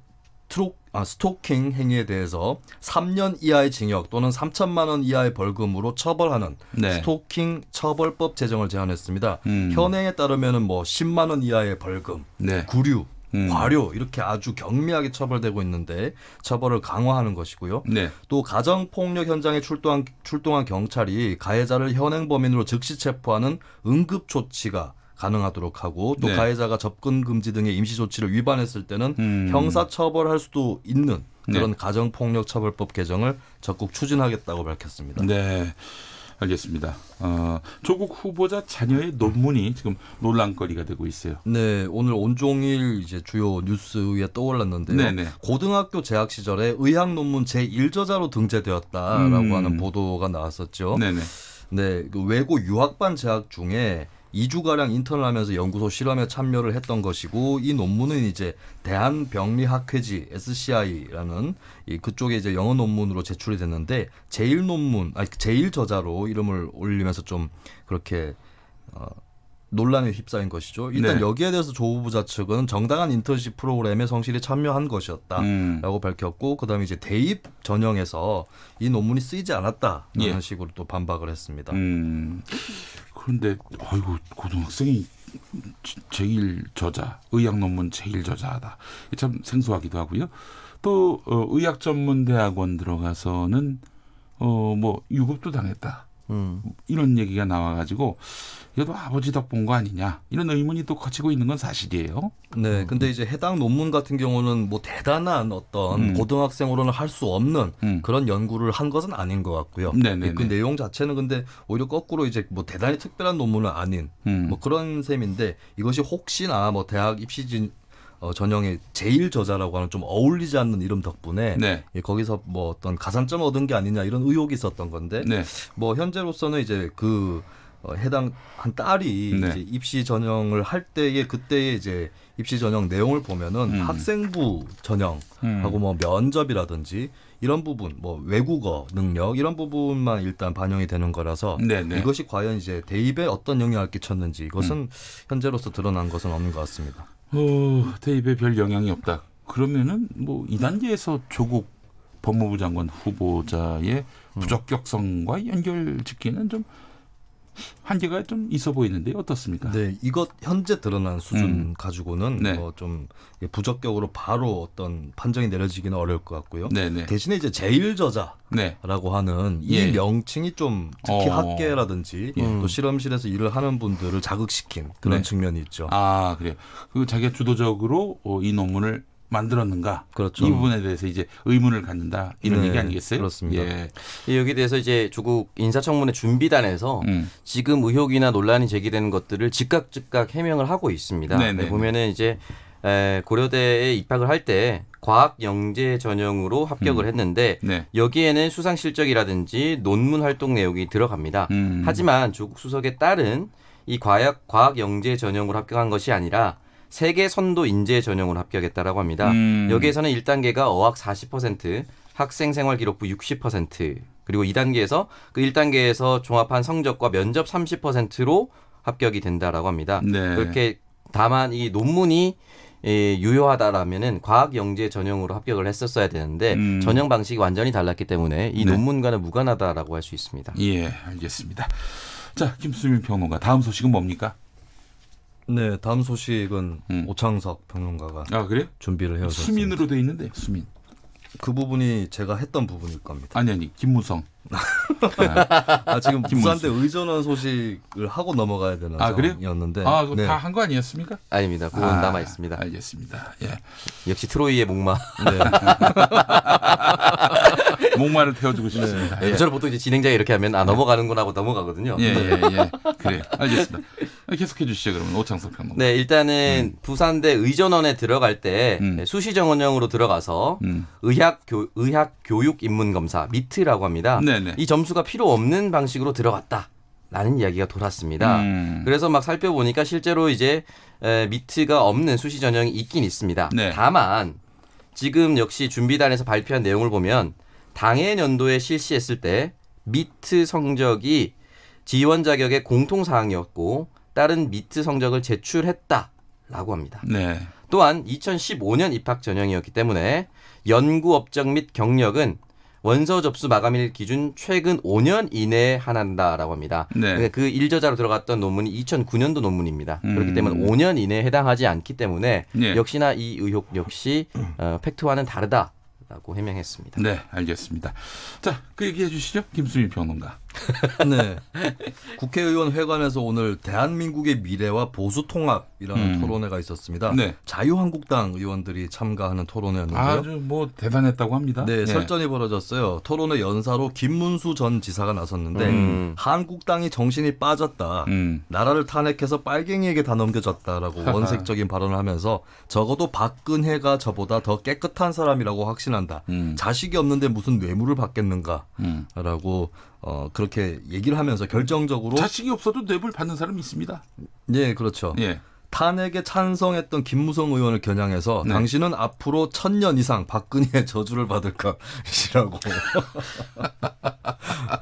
스토킹 행위에 대해서 3년 이하의 징역 또는 3천만 원 이하의 벌금으로 처벌하는 스토킹 처벌법 제정을 제안했습니다. 현행에 따르면은 뭐 10만 원 이하의 벌금, 구류 과료 이렇게 아주 경미하게 처벌되고 있는데 처벌을 강화하는 것이고요. 네. 또 가정폭력 현장에 출동한 경찰이 가해자를 현행범인으로 즉시 체포하는 응급조치가 가능하도록 하고 또 네. 가해자가 접근 금지 등의 임시조치를 위반했을 때는 형사처벌할 수도 있는 그런 네. 가정폭력처벌법 개정을 적극 추진하겠다고 밝혔습니다. 네. 알겠습니다. 조국 후보자 자녀의 논문이 지금 논란거리가 되고 있어요. 네, 오늘 온종일 이제 주요 뉴스 위에 떠올랐는데요. 네네. 고등학교 재학 시절에 의학 논문 제1저자로 등재되었다라고 하는 보도가 나왔었죠. 네네. 네, 그 외고 유학반 재학 중에 2주가량 인턴을 하면서 연구소 실험에 참여를 했던 것이고 이 논문은 이제 대한병리학회지 SCI라는 그쪽에 이제 영어 논문으로 제출이 됐는데 제일 저자로 이름을 올리면서 좀 그렇게 논란에 휩싸인 것이죠. 일단 네. 여기에 대해서 조 후보자 측은 정당한 인턴십 프로그램에 성실히 참여한 것이었다라고 밝혔고 그다음에 이제 대입 전형에서 이 논문이 쓰이지 않았다라는 식으로 또 반박을 했습니다. 그런데 아이고 고등학생이 제일 저자, 의학 논문 제일 저자다. 참 생소하기도 하고요. 또 의학 전문 대학원 들어가서는 뭐 유급도 당했다. 이런 얘기가 나와가지고 이것도 아버지 덕 본 거 아니냐 이런 의문이 또 커지고 있는 건 사실이에요. 네, 근데 이제 해당 논문 같은 경우는 뭐 대단한 어떤 고등학생으로는 할 수 없는 그런 연구를 한 것은 아닌 것 같고요. 네네네. 그 내용 자체는 근데 오히려 거꾸로 이제 뭐 대단히 특별한 논문은 아닌 뭐 그런 셈인데 이것이 혹시나 뭐 대학 입시 전형의 제일 저자라고 하는 좀 어울리지 않는 이름 덕분에 네. 거기서 뭐 어떤 가산점을 얻은 게 아니냐 이런 의혹이 있었던 건데 네. 뭐 현재로서는 이제 그 해당 한 딸이 네. 이제 입시 전형을 할 때의 그때의 이제 입시 전형 내용을 보면은 학생부 전형하고 뭐 면접이라든지 이런 부분, 뭐 외국어 능력 이런 부분만 일단 반영이 되는 거라서 네네. 이것이 과연 이제 대입에 어떤 영향을 끼쳤는지 이것은 현재로서 드러난 것은 없는 것 같습니다. 대입에 별 영향이 없다. 그러면은 뭐 2단계에서 조국 법무부 장관 후보자의 부적격성과 연결짓기는 좀 한계가 좀 있어 보이는데 어떻습니까? 네, 이것 현재 드러난 수준 가지고는 네. 뭐 좀 부적격으로 바로 어떤 판정이 내려지기는 어려울 것 같고요. 네네. 대신에 이제 제일 저자라고 하는 이 예. 명칭이 좀 특히 학계라든지 또 실험실에서 일을 하는 분들을 자극시킨 그런 네. 측면이 있죠. 아, 그래요. 그 자기가 주도적으로 이 논문을 만들었는가? 그렇죠. 이 부분에 대해서 이제 의문을 갖는다 이런 얘기 아니겠어요? 그렇습니다. 예. 여기 대해서 이제 조국 인사청문회 준비단에서 지금 의혹이나 논란이 제기되는 것들을 즉각 해명을 하고 있습니다. 네네. 보면은 이제 고려대에 입학을 할 때 과학 영재 전형으로 합격을 했는데 네. 여기에는 수상 실적이라든지 논문 활동 내용이 들어갑니다. 하지만 조국 수석의 딸은 이 과학 영재 전형으로 합격한 것이 아니라 세계 선도 인재 전형으로 합격했다라고 합니다. 여기에서는 1단계가 어학 40%, 학생 생활 기록부 60%, 그리고 2단계에서 그 1단계에서 종합한 성적과 면접 30%로 합격이 된다라고 합니다. 네. 그렇게 다만 이 논문이 유효하다라면은 과학 영재 전형으로 합격을 했었어야 되는데 전형 방식이 완전히 달랐기 때문에 이 네. 논문과는 무관하다라고 할 수 있습니다. 예, 알겠습니다. 자, 김수민 평론가 다음 소식은 뭡니까? 네, 다음 소식은 오창석 평론가가 그래요? 준비를 해오셨습니다. 수민으로 돼 있는데 수민. 그 부분이 제가 했던 부분일 겁니다. 아니 김무성. 지금 부산대 의전원 소식을 하고 넘어가야 되는 상황이었는데. 그래요? 다 한 거 아니었습니까? 아닙니다. 그건 남아 있습니다. 알겠습니다. 예. 역시 트로이의 목마. 네. 목마를 태워주고 싶습니다. 네. 저는 보통 이제 진행자가 이렇게 하면 넘어가는구나 하고 넘어가거든요. 예. 그래요. 알겠습니다. 계속해 주시죠. 그러면 오창석 평론가. 네, 일단은 부산대 의전원에 들어갈 때 수시 전형으로 들어가서 의학 교육 입문 검사 미트라고 합니다. 네네. 이 점수가 필요 없는 방식으로 들어갔다라는 이야기가 돌았습니다. 그래서 막 살펴보니까 실제로 이제 미트가 없는 수시 전형이 있긴 있습니다. 네. 다만 지금 역시 준비단에서 발표한 내용을 보면 당해 연도에 실시했을 때 미트 성적이 지원 자격의 공통 사항이었고 다른 미트 성적을 제출했다라고 합니다. 네. 또한 2015년 입학 전형이었기 때문에 연구 업적 및 경력은 원서 접수 마감일 기준 최근 5년 이내에 한한다라고 합니다. 네. 그 일저자로 들어갔던 논문이 2009년도 논문입니다. 그렇기 때문에 5년 이내에 해당하지 않기 때문에 네. 역시나 이 의혹 역시 팩트와는 다르다라고 해명했습니다. 네, 알겠습니다. 자, 그 얘기해 주시죠, 김수민 평론가. 네. 국회의원 회관에서 오늘 대한민국의 미래와 보수 통합이라는 토론회가 있었습니다. 네. 자유한국당 의원들이 참가하는 토론회였는데요. 아주 뭐 대단했다고 합니다. 네, 설전이 벌어졌어요. 토론회 연사로 김문수 전 지사가 나섰는데 한국당이 정신이 빠졌다. 나라를 탄핵해서 빨갱이에게 다 넘겨졌다라고 원색적인 발언을 하면서 적어도 박근혜가 저보다 더 깨끗한 사람이라고 확신한다. 자식이 없는데 무슨 뇌물을 받겠는가라고 그렇게 얘기를 하면서 결정적으로 자식이 없어도 뇌물 받는 사람이 있습니다. 네, 그렇죠. 예. 탄핵에 찬성했던 김무성 의원을 겨냥해서 네. 당신은 앞으로 1000년 이상 박근혜의 저주를 받을 것이라고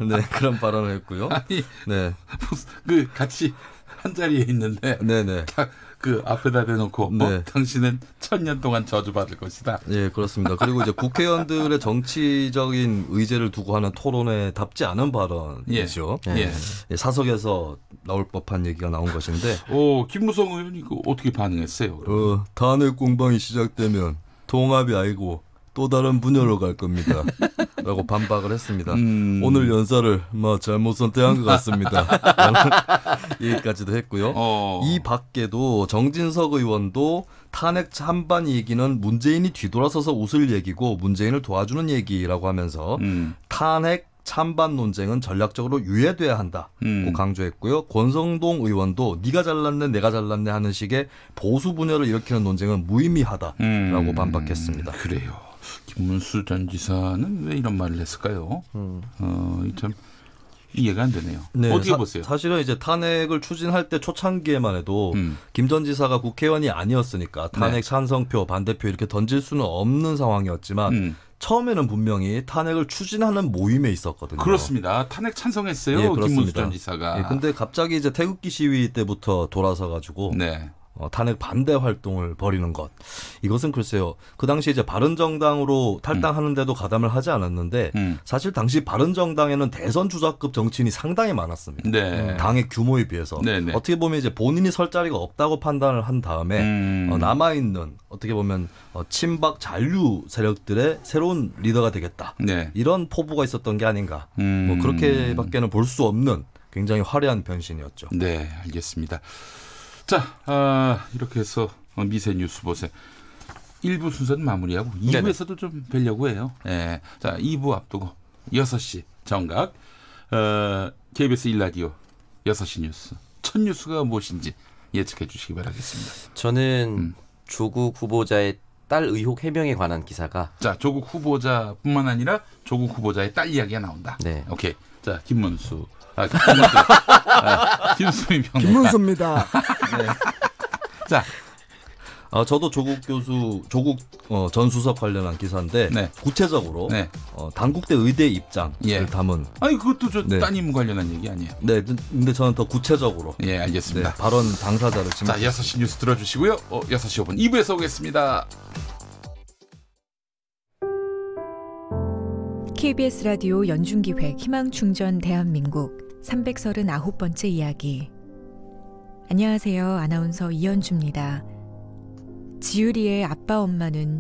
네, 그런 발언을 했고요. 아니, 네, 그 같이 한 자리에 있는데, 네네. 그 앞에다 대놓고 네. 당신은 1000년 동안 저주받을 것이다. 네, 그렇습니다. 그리고 이제 국회의원들의 정치적인 의제를 두고 하는 토론회답지 않은 발언이죠. 예. 예. 사석에서 나올 법한 얘기가 나온 것인데. 김무성 의원이 어떻게 반응했어요? 탄핵 공방이 시작되면 통합이 아니고 또 다른 분야로 갈 겁니다. 라고 반박을 했습니다. 오늘 연사를 잘못 선택한 것 같습니다. 얘기까지도 했고요. 이 밖에도 정진석 의원도 탄핵 찬반 얘기는 문재인이 뒤돌아서서 웃을 얘기고 문재인을 도와주는 얘기라고 하면서 탄핵 찬반 논쟁은 전략적으로 유예돼야 한다고 강조했고요. 권성동 의원도 네가 잘났네 내가 잘났네 하는 식의 보수 분열을 일으키는 논쟁은 무의미하다라고 반박했습니다. 그래요. 김문수 전 지사는 왜 이런 말을 했을까요? 참 이해가 안 되네요. 네, 어떻게 보세요? 사실은 이제 탄핵을 추진할 때 초창기에만 해도 김 전 지사가 국회의원이 아니었으니까 탄핵 찬성표, 반대표 이렇게 던질 수는 없는 상황이었지만 처음에는 분명히 탄핵을 추진하는 모임에 있었거든요. 그렇습니다. 탄핵 찬성했어요. 예, 김문수 전 지사가. 예, 근데 갑자기 이제 태극기 시위 때부터 돌아서 가지고 탄핵 반대 활동을 벌이는 것. 이것은 글쎄요. 그 당시 이제 바른정당으로 탈당하는데도 가담을 하지 않았는데 사실 당시 바른정당에는 대선 주자급 정치인이 상당히 많았습니다. 네. 당의 규모에 비해서. 네네. 어떻게 보면 이제 본인이 설 자리가 없다고 판단을 한 다음에 남아있는 어떻게 보면 친박 잔류 세력들의 새로운 리더가 되겠다. 네. 이런 포부가 있었던 게 아닌가. 뭐 그렇게밖에는 볼 수 없는 굉장히 화려한 변신이었죠. 네, 알겠습니다. 자, 이렇게 해서 미세 뉴스 보세 1부 순서는 마무리하고 2부에서도 좀 뵈려고 해요. 네. 자, 2부 앞두고 6시 정각 KBS 1라디오 6시 뉴스 첫 뉴스가 무엇인지 예측해 주시기 바라겠습니다. 저는 조국 후보자의 딸 의혹 해명에 관한 기사가 조국 후보자뿐만 아니라 조국 후보자의 딸 이야기가 나온다. 네. 오케이. 자, 김문수. 김수민 평론가. 김문수입니다. 네. 자, 저도 조국 전 수석 관련한 기사인데 구체적으로 단국대 의대 입장을 담은. 아니 그것도 따님 관련한 얘기 아니에요? 네, 근데 저는 더 구체적으로. 예, 알겠습니다. 발언 당사자를 자, 6시 뉴스 들어주시고요. 6시 5분 2부에서 오겠습니다. KBS 라디오 연중기획 희망충전 대한민국 339번째 이야기. 안녕하세요. 아나운서 이현주입니다. 지유리의 아빠 엄마는